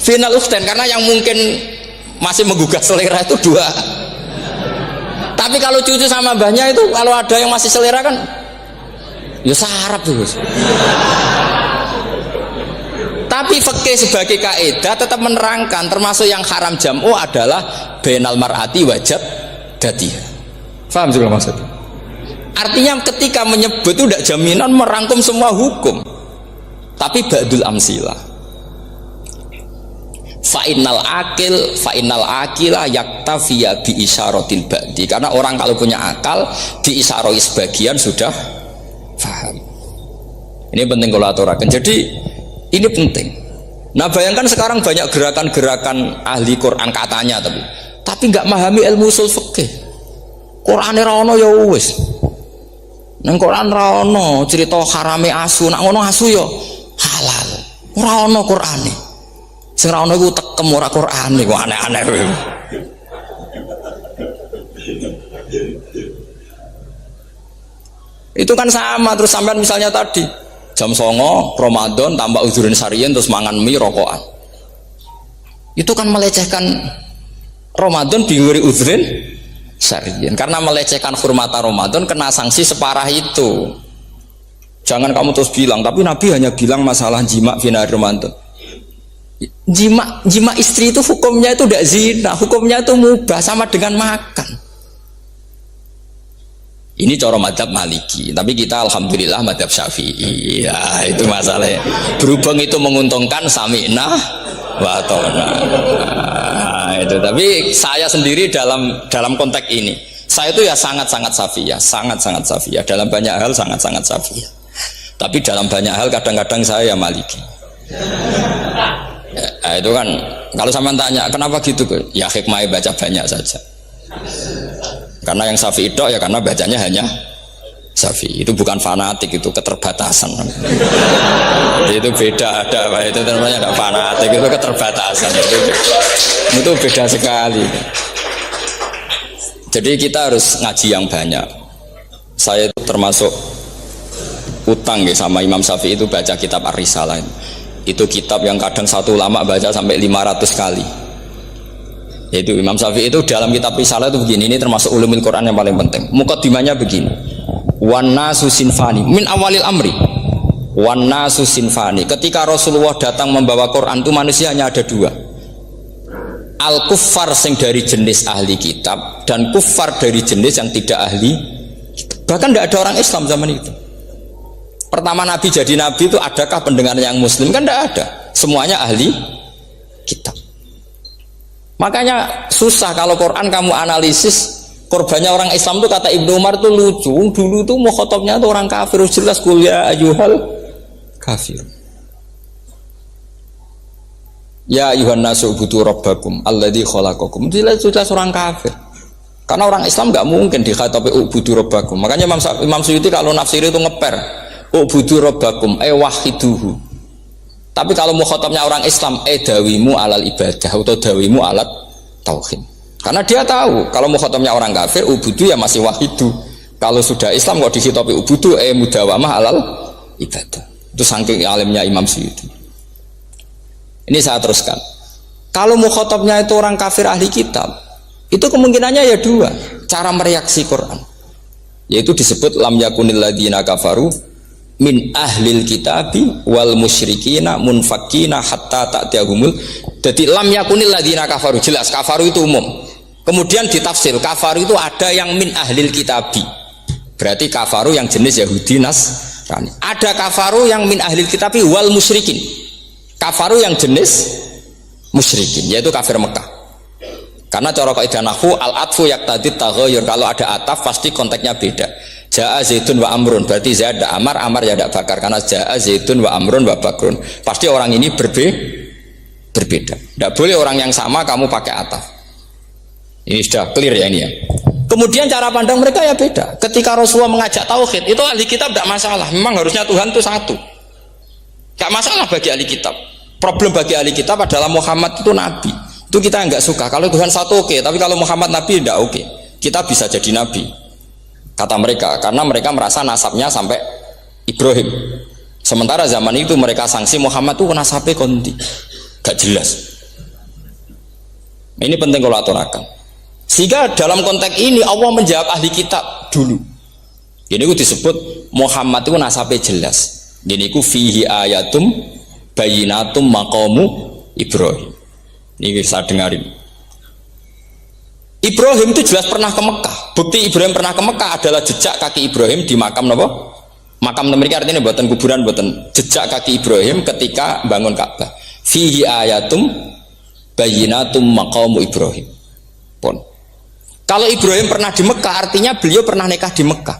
final ukhtain, karena yang mungkin masih menggugah selera itu dua. Tapi kalau cucu sama mbahnya itu, kalau ada yang masih selera kan ya sarap tuh. Tapi fikih sebagai kaidah tetap menerangkan termasuk yang haram jam'u adalah bainal mar'ati wajad datiha. Paham juga maksudnya? Artinya ketika menyebut itu tidak jaminan merangkum semua hukum, tapi ba'dul amsilah. Fa'innal akila yaktafiya bi isyaratil ba'di, karena orang kalau punya akal di isyaroi sebagian sudah paham. Ini penting kalau aturakan. Jadi ini penting. Nah bayangkan sekarang banyak gerakan-gerakan ahli Quran katanya, tapi nggak memahami ilmu usul fikih. Quran ra ono ya wis. Nang Quran ra ono cerita harame asu, nak ngono asu ya halal. Ora ono Qurane. Sing ra ono iku tekem ora Qurane, kok aneh-aneh. Itu kan sama. Terus sampean misalnya tadi jam 09.00 Ramadan tambah uzurin sarian terus mangan mie rokokan, itu kan melecehkan Ramadan diwiri uzurin sarian, karena melecehkan hurmata Ramadan kena sanksi separah itu. Jangan kamu terus bilang tapi Nabi hanya bilang masalah jima final Ramadan. Jima istri itu hukumnya itu tidak zina, hukumnya itu mubah, sama dengan makan. Ini cara madzhab Maliki, tapi kita alhamdulillah madzhab Syafi'i. Ya, itu masalahnya. Berhubung itu menguntungkan sami'na wa ta'na. Nah, itu. Tapi saya sendiri dalam konteks ini, saya itu ya sangat-sangat Syafi'iyah, sangat-sangat Syafi'iyah. Dalam banyak hal sangat-sangat Syafi'iyah. Tapi dalam banyak hal kadang-kadang saya ya Maliki. Ya, itu kan kalau sama tanya kenapa gitu, ya hikmahnya baca banyak saja. Karena yang Syafi'i itu ya karena bacanya hanya Syafi'i. Itu bukan fanatik, itu keterbatasan. Itu beda, ada itu namanya ada fanatik, itu keterbatasan. Itu beda sekali. Jadi kita harus ngaji yang banyak. Saya itu termasuk utang ya sama Imam Syafi'i itu baca kitab Ar-Risalah. Itu kitab yang kadang satu ulama baca sampai 500 kali. Yaitu Imam Syafi'i itu dalam kitab Risalah itu begini, ini termasuk ulumul Quran yang paling penting. Muqaddimahnya begini. Wan nasu sinfani min awalil amri. Wan nasu sinfani. Ketika Rasulullah datang membawa Quran itu manusia hanya ada dua. Al kuffar sing dari jenis ahli kitab dan kuffar dari jenis yang tidak ahli kitab. Bahkan tidak ada orang Islam zaman itu. Pertama Nabi jadi Nabi itu adakah pendengar yang Muslim? Kan tidak ada. Semuanya ahli kitab. Makanya susah kalau Quran kamu analisis korbannya orang Islam tuh, kata Ibnu Umar tuh lucu. Dulu tuh mukhotobnya tuh orang kafir, jelas kuliah ayyuhal kafir. Ya ayyuhan nasu ubudu rabbakum alladzi khalaqakum. Jelas orang kafir. Karena orang Islam nggak mungkin dikhatabi ubudu rabbakum. Makanya Imam Suyuti kalau nafsir itu ngeper ubudu rabbakum wahiduhu. Tapi kalau mukhatabnya orang Islam, dawimu alal ibadah atau dawimu alat tauhid. Karena dia tahu kalau mukhatabnya orang kafir, ubudu ya masih wahidu. Kalau sudah Islam kok dikhitabi ubudu, mudawamah alal ibadah. Itu saking alimnya Imam Suyuti. Ini saya teruskan. Kalau mukhatabnya itu orang kafir ahli kitab, itu kemungkinannya ya dua cara mereaksi Quran. Yaitu disebut lam yakunil ladzina kafaru min ahlil kitabi wal musyrikina munfakina hatta ta'tiyahumul. Jadi lam yakunil ladzina kafaru, jelas kafaru itu umum. Kemudian ditafsir kafaru itu ada yang min ahlil kitabi. Berarti kafaru yang jenis Yahudi Nasrani. Ada kafaru yang min ahlil kitab wal musyrikin. Kafaru yang jenis musyrikin, yaitu kafir Mekah. Karena cara kaidah nahwu al-atfu yaqtadi taghayyur. Kalau ada ataf pasti konteksnya beda. Jaa Zaidun wa Amrun, berarti Zaid ada Amar, Amar ya ada Bakar. Karena Jaa Zaidun wa Amrun wa Bakrun, pasti orang ini berbeda. Tidak boleh orang yang sama kamu pakai ataf. Ini sudah clear ya ini ya. Kemudian cara pandang mereka ya beda. Ketika Rasulullah mengajak tauhid, itu ahli kitab tidak masalah. Memang harusnya Tuhan itu satu. Gak masalah bagi ahli kitab. Problem bagi ahli kitab adalah Muhammad itu nabi. Itu kita nggak suka. Kalau Tuhan satu oke, tapi kalau Muhammad nabi tidak oke. Kita bisa jadi nabi, kata mereka, karena mereka merasa nasabnya sampai Ibrahim. Sementara zaman itu mereka sanksi Muhammad itu nasabnya konti, gak jelas. Ini penting kalau aturakan. Sehingga dalam konteks ini Allah menjawab ahli kitab dulu. Ini itu disebut Muhammad itu nasabnya jelas. Ini itu fihi ayatum bayinatum maqamu Ibrahim. Ini saya dengarin. Ibrahim itu jelas pernah ke Mekah. Bukti Ibrahim pernah ke Mekah adalah jejak kaki Ibrahim di makam apa? Makam mereka artinya buatan kuburan, buatan jejak kaki Ibrahim ketika bangun Ka'bah. Fihi ayatum bayinatum maqamu Ibrahim. Pun. Kalau Ibrahim pernah di Mekah, artinya beliau pernah nikah di Mekah.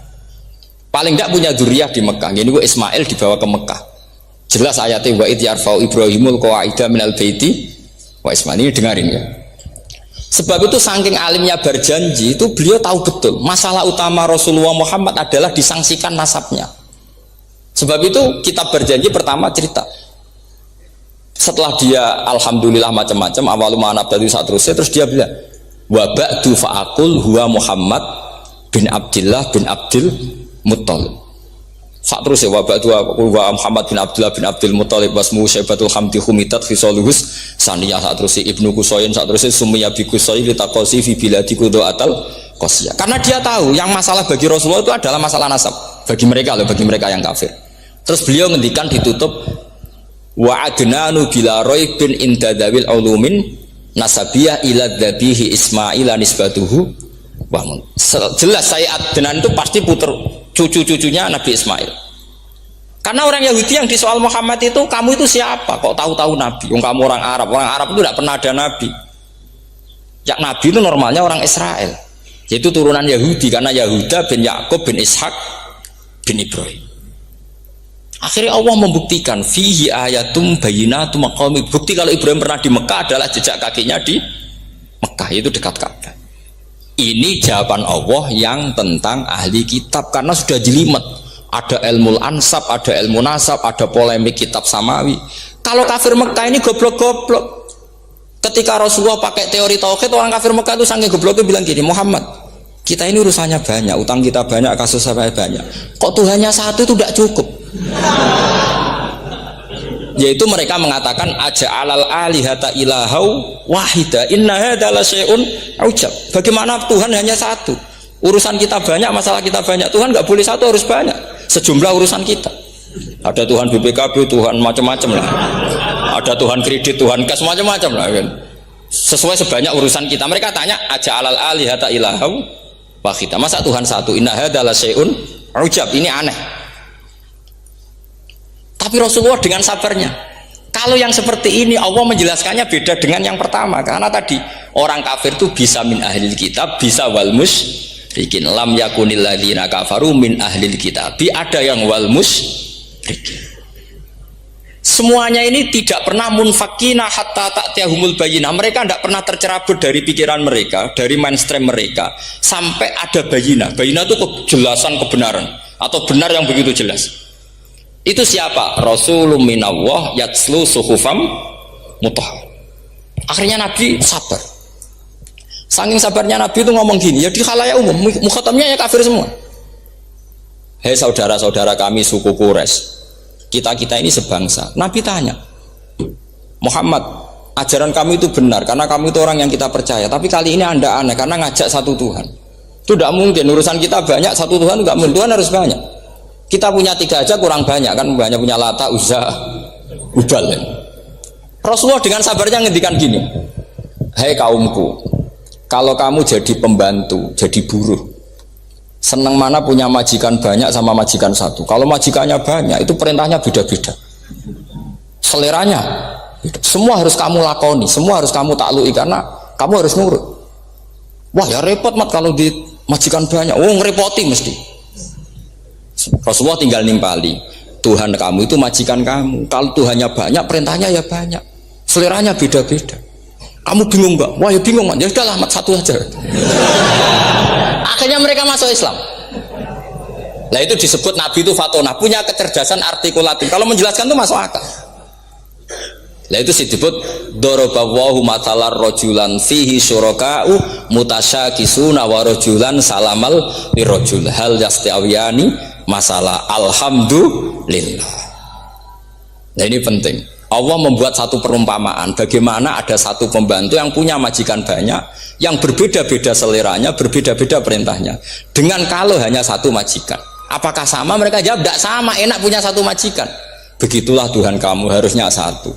Paling tidak punya dzurriyyah di Mekah. Ini gua Ismail dibawa ke Mekah. Jelas ayatnya wa id yarfa'u Ibrahimul qawaida minal baiti wa Ismail. Ini dengarin ya. Sebab itu saking alimnya berjanji itu beliau tahu betul masalah utama Rasulullah Muhammad adalah disangsikan nasabnya. Sebab itu kitab berjanji pertama cerita setelah dia alhamdulillah macam-macam awalu ma'anab dari saat terus dia bilang wa ba'du fa'akul huwa Muhammad bin Abdillah bin Abdil Muttalib. Saat terus ya wa ba'du huwa Muhammad bin Abdullah bin Abdil Muttalib wasmu syaibatul hamdi humitat fisaluhus saniyah. Saat terus ibnu Kusoyin, saat terus sumiyah bi Kusoyin litaqosi fi biladi kudu'atal qosiyah. Karena dia tahu yang masalah bagi Rasulullah itu adalah masalah nasab bagi mereka loh, bagi mereka yang kafir. Terus beliau ngendikan ditutup wa adnanu bila raibin indadawil ulumin nasabiyah ila dhabihi Ismail nisbatuhu wa mun. Jelas saya Adnan itu pasti puter cucu-cucunya Nabi Ismail. Karena orang Yahudi yang disoal Muhammad itu, kamu itu siapa? Kok tahu-tahu Nabi? Kamu orang Arab. Orang Arab itu tidak pernah ada Nabi. Yang Nabi itu normalnya orang Israel, yaitu turunan Yahudi, karena Yahuda bin Yakub bin Ishak bin Ibrahim. Akhirnya Allah membuktikan fihi ayatum bayinatum maqami. Bukti kalau Ibrahim pernah di Mekah adalah jejak kakinya di Mekah, itu dekat Ka'bah. Ini jawaban Allah yang tentang ahli kitab, karena sudah jelimet. Ada ilmu ansab, ada ilmu nasab, ada polemik kitab samawi. Kalau kafir Mekah ini goblok-goblok. Ketika Rasulullah pakai teori tauhid, orang kafir Mekah itu saking gobloknya bilang gini, Muhammad, kita ini urusannya banyak, utang kita banyak, kasus saya banyak. Kok Tuhannya satu itu tidak cukup? Yaitu mereka mengatakan aja'alal alihata ilahau wahida inna hadza la syai'un ujab. Bagaimana Tuhan hanya satu? Urusan kita banyak, masalah kita banyak. Tuhan nggak boleh satu, harus banyak. Sejumlah urusan kita. Ada Tuhan BPKB, Tuhan macam-macam lah. Ada Tuhan kredit, Tuhan kas, macam-macam lah kan. Sesuai sebanyak urusan kita. Mereka tanya aja'alal alihata ilahau wahida. Masa Tuhan satu? Inna hadza la syai'un ujab. Ini aneh. Tapi Rasulullah dengan sabarnya. Kalau yang seperti ini Allah menjelaskannya beda dengan yang pertama. Karena tadi orang kafir itu bisa min ahlil kitab, bisa wal musyrikin. Lam yakunil ladzina kafaru min ahlil kitab. Ada yang wal musyrikin. Semuanya ini tidak pernah munfakina hatta ta'tiyahumul bayyinah. Mereka tidak pernah tercerabut dari pikiran mereka, dari mainstream mereka, sampai ada bayyinah. Bayyinah itu kejelasan kebenaran atau benar yang begitu jelas. Itu siapa? Rasulun minallah yatslu suhufam mutahhar. Akhirnya Nabi sabar. Saking sabarnya Nabi itu ngomong gini, ya di khalayak umum, mukhatamnya ya kafir semua. Hei saudara-saudara kami suku Quraisy, kita ini sebangsa. Nabi tanya, Muhammad, ajaran kami itu benar karena kami itu orang yang kita percaya. Tapi kali ini Anda aneh karena ngajak satu Tuhan. Itu tidak mungkin. Urusan kita banyak, satu Tuhan nggak mungkin. Tuhan harus banyak. Kita punya 3 aja kurang banyak kan, banyak punya Lata, Uzza, Hubal ya. Rasulullah dengan sabarnya ngendikan gini, hei kaumku, kalau kamu jadi pembantu, jadi buruh, Senang mana punya majikan banyak sama majikan satu. Kalau majikannya banyak itu perintahnya beda-beda. Seleranya beda. Semua harus kamu lakoni, semua harus kamu taklui karena kamu harus nurut. Wah ya repot mat kalau di majikan banyak. Oh ngerepoti mesti. Rasulullah tinggal nimpali. Tuhan kamu itu majikan kamu. Kalau Tuhannya banyak, perintahnya ya banyak. Seleranya beda-beda. Kamu bingung nggak? Wah ya bingung mat. Ya udahlah mat satu aja. Akhirnya mereka masuk Islam. Nah itu disebut Nabi itu fatona, punya kecerdasan artikulatif. Kalau menjelaskan itu masuk akal. Nah itu disebut dorobawahu matalar rojulan fihi syuraka'u mutasyakisuna wa rojulan salamal birrojul hal yastiawiyani masalah alhamdulillah. Nah ini penting. Allah membuat satu perumpamaan bagaimana ada satu pembantu yang punya majikan banyak yang berbeda-beda seleranya, berbeda-beda perintahnya dengan kalau hanya satu majikan. Apakah sama? Mereka jawab tidak sama, enak punya satu majikan. Begitulah Tuhan kamu harusnya satu.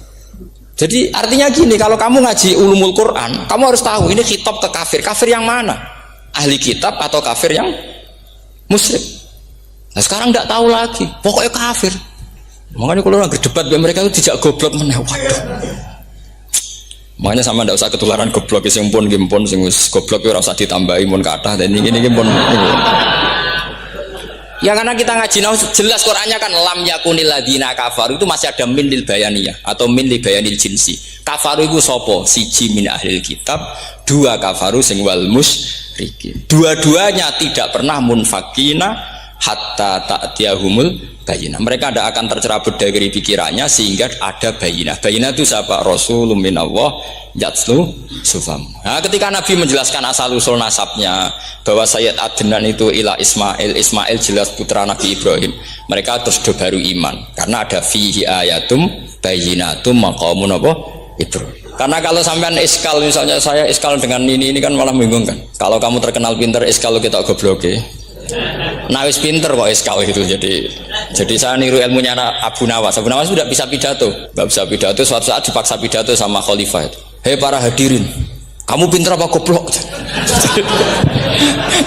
Jadi artinya gini, kalau kamu ngaji ulumul Quran kamu harus tahu ini khitab ke kafir. Kafir yang mana? Ahli kitab atau kafir yang musyrik? Nah sekarang tidak tahu lagi, pokoknya kafir. Makanya kalau orang berdebat dengan mereka itu tidak goblok meneh. Waduh. Makanya sama tidak usah ketularan goblok sing pun gimpun sing wis goblok ora usah ditambahi mun kathah dan ini pun. Ya karena kita ngaji jelas Qur'annya kan lam yakunil ladina kafaru itu masih ada min lil bayaniyah atau min lil bayanil jinsi. Kafaru itu sapa? Siji min ahlil kitab, dua kafaru sing wal musyrikin. Dua-duanya tidak pernah munfakina hatta ta'tiyahumul bayinah. Mereka tidak akan tercerabut dari pikirannya sehingga ada bayinah. Bayinah itu siapa? Rasulun minallah yatslu sufam. Nah, ketika Nabi menjelaskan asal usul nasabnya bahwa Sayyid Adnan itu ila Ismail, Ismail jelas putra Nabi Ibrahim. Mereka terus baru iman karena ada fihi ayatum bayinatum maqamun apa? Ibrahim. Karena kalau sampean iskal misalnya saya iskal dengan ini kan malah membingungkan. Kalau kamu terkenal pinter iskal kita goblok. Nah wis pinter kok iskal itu jadi saya niru ilmunya Abu Nawas. Abu Nawas sudah bisa pidato, nggak bisa pidato. Suatu saat dipaksa pidato sama khalifah itu. Hei para hadirin, kamu pinter apa goblok?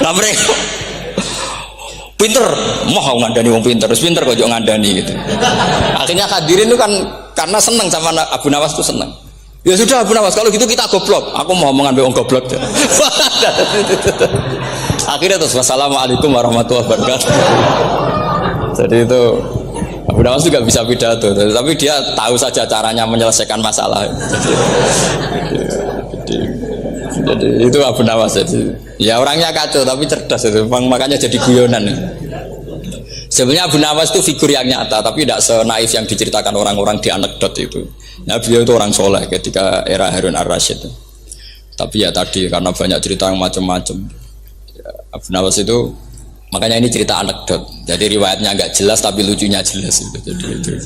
Lah mereka pinter, mau ngandani wong pinter, terus pinter kok jangan ngandani gitu. Akhirnya hadirin itu kan karena seneng sama Abu Nawas itu seneng. Ya sudah Abu Nawas, kalau gitu kita goblok. Aku mau mengambil wong goblok. Akhirnya terus wassalamualaikum warahmatullahi wabarakatuh. Jadi itu Abu Nawas juga bisa pidato, tapi dia tahu saja caranya menyelesaikan masalah. Jadi itu Abu Nawas. Jadi ya orangnya kacau tapi cerdas itu, makanya jadi guyonan. Sebenarnya Abu Nawas itu figur yang nyata, tapi tidak senaif yang diceritakan orang-orang di anekdot itu. Nah, beliau itu orang soleh ketika era Harun ar-Rasyid. Tapi ya tadi karena banyak cerita yang macam-macam. Abu Nawas itu makanya ini cerita anekdot. Jadi riwayatnya agak jelas tapi lucunya jelas. Jadi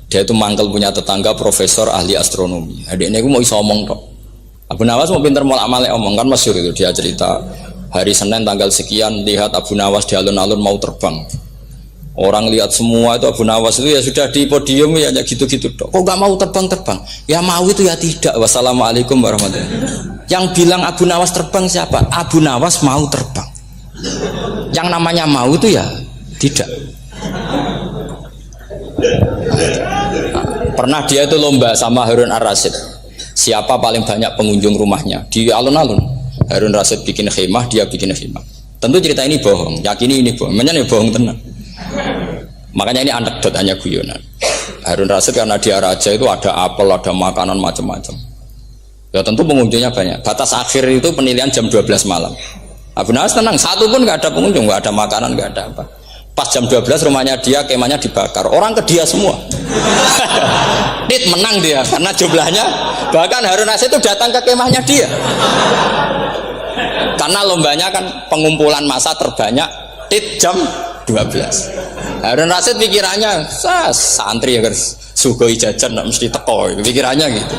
dia itu mangkel punya tetangga profesor ahli astronomi. Adiknya itu mau iso omong tok. Abu Nawas mau pinter molak-malik omong kan masyhur itu dia cerita hari Senin tanggal sekian lihat Abu Nawas di alun-alun mau terbang. Orang lihat semua itu Abu Nawas itu ya sudah di podium ya gitu-gitu dok. Kok nggak mau terbang-terbang? Ya mau itu ya tidak. Wassalamualaikum warahmatullahi wabarakatuh. Yang bilang Abu Nawas terbang siapa? Abu Nawas mau terbang. Yang namanya mau itu ya tidak. Pernah dia itu lomba sama Harun ar-Rasyid. Siapa paling banyak pengunjung rumahnya di alun-alun? Harun Rasyid bikin khemah, dia bikin khemah. Tentu cerita ini bohong. Yakini ini bohong. Makanya bohong tenang. Makanya ini anekdot hanya guyonan. Harun Rasyid karena dia raja itu ada apel, ada makanan macam-macam. Ya tentu pengunjungnya banyak. Batas akhir itu penilaian jam 12 malam. Abu Nawas tenang, satu pun nggak ada pengunjung, nggak ada makanan, nggak ada apa. Pas jam 12 rumahnya dia, kemahnya dibakar. Orang ke dia semua. Dit menang dia karena jumlahnya. Bahkan Harun Rasyid itu datang ke kemahnya dia. Karena lombanya kan pengumpulan massa terbanyak dit jam 12. Harun Rasyid pikirannya santri ya guys, sugoi jajan nggak mesti teko, pikirannya gitu.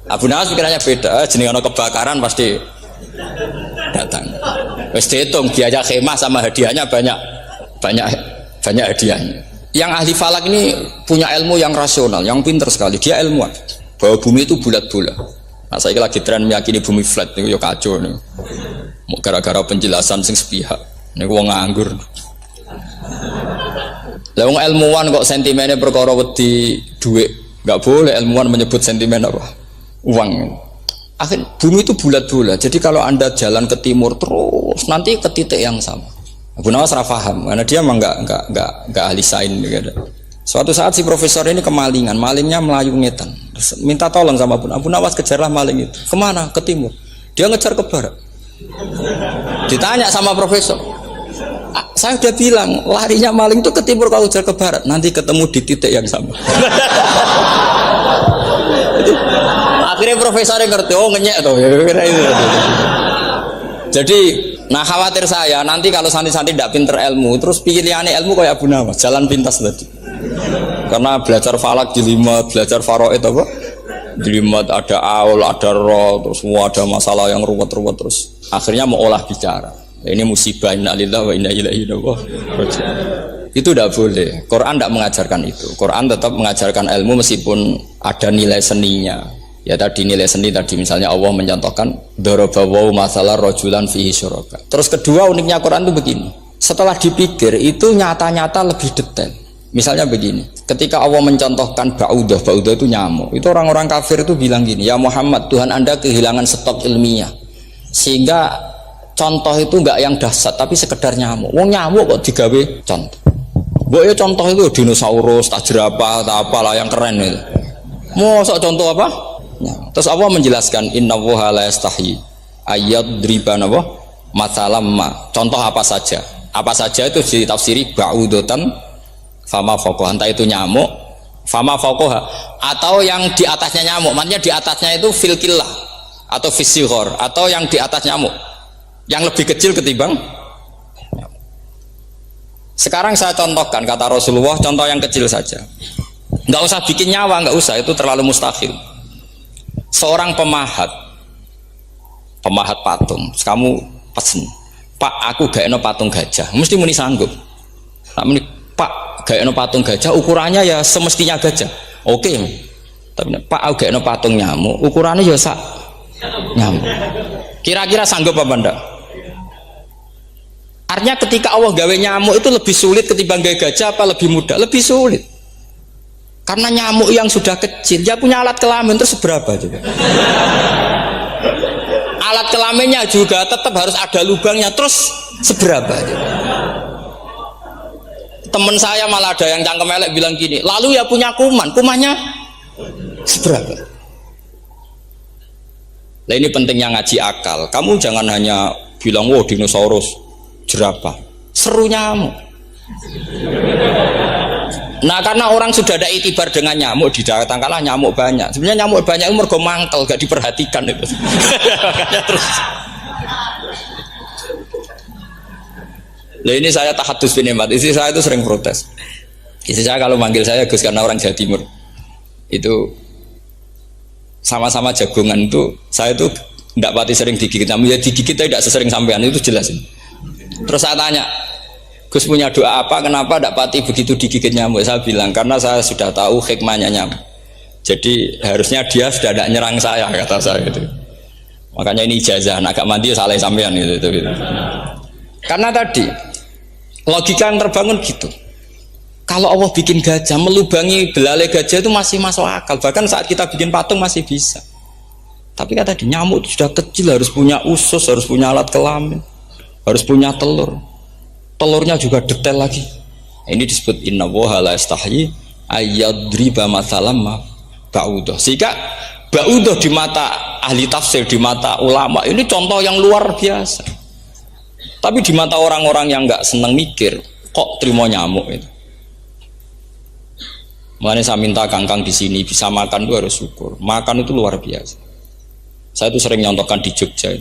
Abu Nawas pikirannya beda, jenis ono kebakaran pasti datang. Wes dihitung biaya khemah sama hadiahnya banyak hadiahnya. Yang ahli falak ini punya ilmu yang rasional, yang pinter sekali. Dia ilmuwan bahwa bumi itu bulat-bulat. Nah saya lagi tren meyakini bumi flat, itu ya kacau nih. Gara-gara penjelasan sing sepihak. Niku wong nganggur. Lah wong ilmuwan kok sentimennya perkara wedi dhuwit. Enggak boleh ilmuwan menyebut sentimen apa? Uang. Akhir bumi itu bulat-bulat. Jadi kalau Anda jalan ke timur terus nanti ke titik yang sama. Abu Nawas paham karena dia memang enggak ahli sains gitu. Suatu saat si profesor ini kemalingan, malingnya melayu ngetan. Minta tolong sama Abu Nawas, kejarlah maling itu. Kemana? Ke timur. Dia ngejar ke barat. Ditanya sama profesor, saya udah bilang larinya maling itu ke timur, kalau ngejar ke barat nanti ketemu di titik yang sama. Akhirnya profesornya ngerti, oh ngenyek tuh. Jadi, nah khawatir saya nanti kalau santri-santri tidak pinter ilmu, terus pilihannya ilmu kayak Abu Nawas, jalan pintas tadi. Karena belajar falak jelimet, belajar faraid apa? Jelimet, ada aul, ada roh, terus semua ada masalah yang ruwet-ruwet, terus akhirnya mau olah bicara. Ini musibah, inna lillahi wa inna ilaihi raji'un. Itu tidak boleh. Quran tidak mengajarkan itu. Quran tetap mengajarkan ilmu meskipun ada nilai seninya. Ya tadi nilai seni tadi misalnya Allah mencontohkan darabawu masalah rajulan fihi syuraka. Terus kedua uniknya Quran itu begini. Setelah dipikir itu nyata-nyata lebih detail. Misalnya begini, ketika Allah mencontohkan ba'udah itu nyamuk. Itu orang-orang kafir itu bilang gini, ya Muhammad, Tuhan Anda kehilangan stok ilmiah. Sehingga contoh itu enggak yang dahsyat tapi sekedar nyamuk. Wong nyamuk kok digawe contoh. Mbok ya contoh itu dinosaurus, tak jerapah, tak apalah yang keren itu. Mosok contoh apa? Ya. Terus Allah menjelaskan innallaha la yastahi ayyadriba apa? Matsalam ma. Contoh apa saja? Apa saja itu ditafsiri ba'udatan fama fawqaha, entah itu nyamuk, fama fawqaha atau yang di atasnya nyamuk. Maksudnya di atasnya itu filkillah atau fisighor atau yang di atas nyamuk. Yang lebih kecil ketimbang. Sekarang saya contohkan kata Rasulullah, contoh yang kecil saja. Enggak usah bikin nyawa, enggak usah, itu terlalu mustahil. Seorang pemahat patung, kamu pesen, Pak, aku gak eno patung gajah, mesti muni sanggup. Muni, Pak, gak eno patung gajah, ukurannya ya semestinya gajah. Oke, tapi Pak, aku gak eno patung nyamuk, ukurannya ya sak nyamuk. Kira-kira sanggup apa enggak? Artinya ketika Allah gawe nyamuk itu lebih sulit ketimbang gawe gajah, apa lebih mudah? Lebih sulit. Karena nyamuk yang sudah kecil, dia punya alat kelamin terus seberapa juga? Alat kelaminnya juga tetap harus ada lubangnya, terus seberapa juga? Temen saya malah ada yang cangkem elek bilang gini, lalu ya punya kuman, kumannya seberapa? Nah ini pentingnya ngaji akal. Kamu jangan hanya bilang, wow dinosaurus, jerapah, seru nyamuk. Nah karena orang sudah ada itibar dengan nyamuk, didatangkanlah nyamuk banyak. Sebenarnya nyamuk banyak itu mergo mangkel, gak diperhatikan itu. Makanya terus. Nah ini saya tahadus binemat. Istri saya itu sering protes. Istri saya kalau manggil saya Gus karena orang Jawa Timur itu sama-sama jagongan itu, saya itu tidak pati sering digigit. Namun ya digigit tidak sesering sampean, itu jelas. Terus saya tanya, Gus punya doa apa? Kenapa tidak pati begitu digigit nyamuk? Saya bilang karena saya sudah tahu hikmahnya nyamuk. Jadi harusnya dia sudah tidak nyerang saya, kata saya itu. Makanya ini ijazah, agak mandi salah sampean itu. Karena tadi logika yang terbangun gitu. Kalau Allah bikin gajah, melubangi belalai gajah itu masih masuk akal. Bahkan saat kita bikin patung masih bisa. Tapi kata tadi nyamuk itu sudah kecil, harus punya usus, harus punya alat kelamin, harus punya telur. Telurnya juga detail lagi. Ini disebut innallaha la yastahyi ayyadriba matsalam ba'udah. Sehingga ba'udah di mata ahli tafsir, di mata ulama ini contoh yang luar biasa. Tapi di mata orang-orang yang nggak seneng mikir, kok terima nyamuk itu. Makanya saya minta kangkang di sini bisa makan itu harus syukur. Makan itu luar biasa. Saya itu sering nyontohkan di Jogja.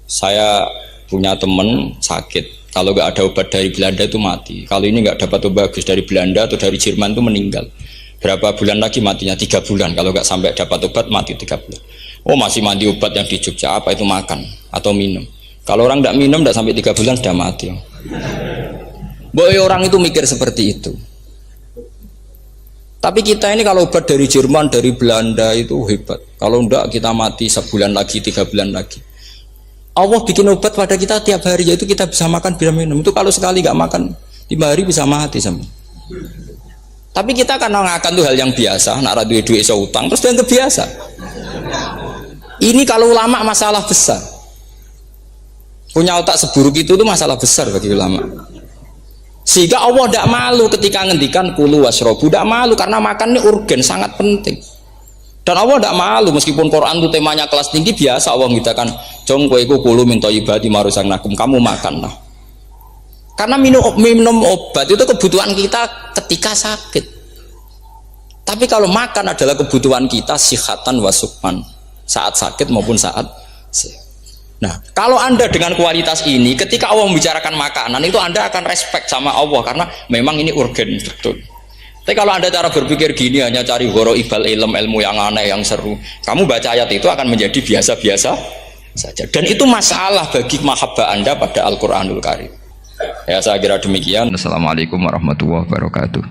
Saya punya teman sakit. Kalau nggak ada obat dari Belanda itu mati. Kalau ini nggak dapat obat bagus dari Belanda atau dari Jerman itu meninggal. Berapa bulan lagi matinya? 3 bulan. Kalau nggak sampai dapat obat mati 3 bulan. Oh masih mandi obat yang di Jogja, apa itu makan atau minum? Kalau orang tidak minum tidak sampai 3 bulan sudah mati. Boy orang itu mikir seperti itu. Tapi kita ini kalau obat dari Jerman, dari Belanda itu hebat. Kalau enggak kita mati sebulan lagi, 3 bulan lagi. Allah bikin obat pada kita tiap hari, yaitu kita bisa makan, bisa minum. Itu kalau sekali nggak makan 5 hari bisa mati sama. Tapi kita karena ngakan tuh hal yang biasa, nak radu duit iso utang terus yang kebiasa. Ini kalau ulama masalah besar. Punya otak seburuk itu tuh masalah besar bagi ulama. Sehingga Allah tidak malu ketika ngendikan kulu wasrobu, tidak malu karena makan ini urgen, sangat penting. Dan Allah tidak malu meskipun Quran itu temanya kelas tinggi, biasa Allah ngitakan jong kowe iku kulu min thayyibati ma razaqnakum, kamu makanlah. Karena minum obat itu kebutuhan kita ketika sakit. Tapi kalau makan adalah kebutuhan kita sihatan wasukman, saat sakit maupun saat sehat. Nah, kalau Anda dengan kualitas ini, ketika Allah membicarakan makanan itu Anda akan respect sama Allah karena memang ini urgen betul. Tapi kalau Anda cara berpikir gini, hanya cari goro ibal ilmu yang aneh, yang seru, kamu baca ayat itu akan menjadi biasa-biasa saja. Dan itu masalah bagi mahabbah Anda pada Al-Quranul Karim. Ya, saya kira demikian. Assalamualaikum warahmatullahi wabarakatuh.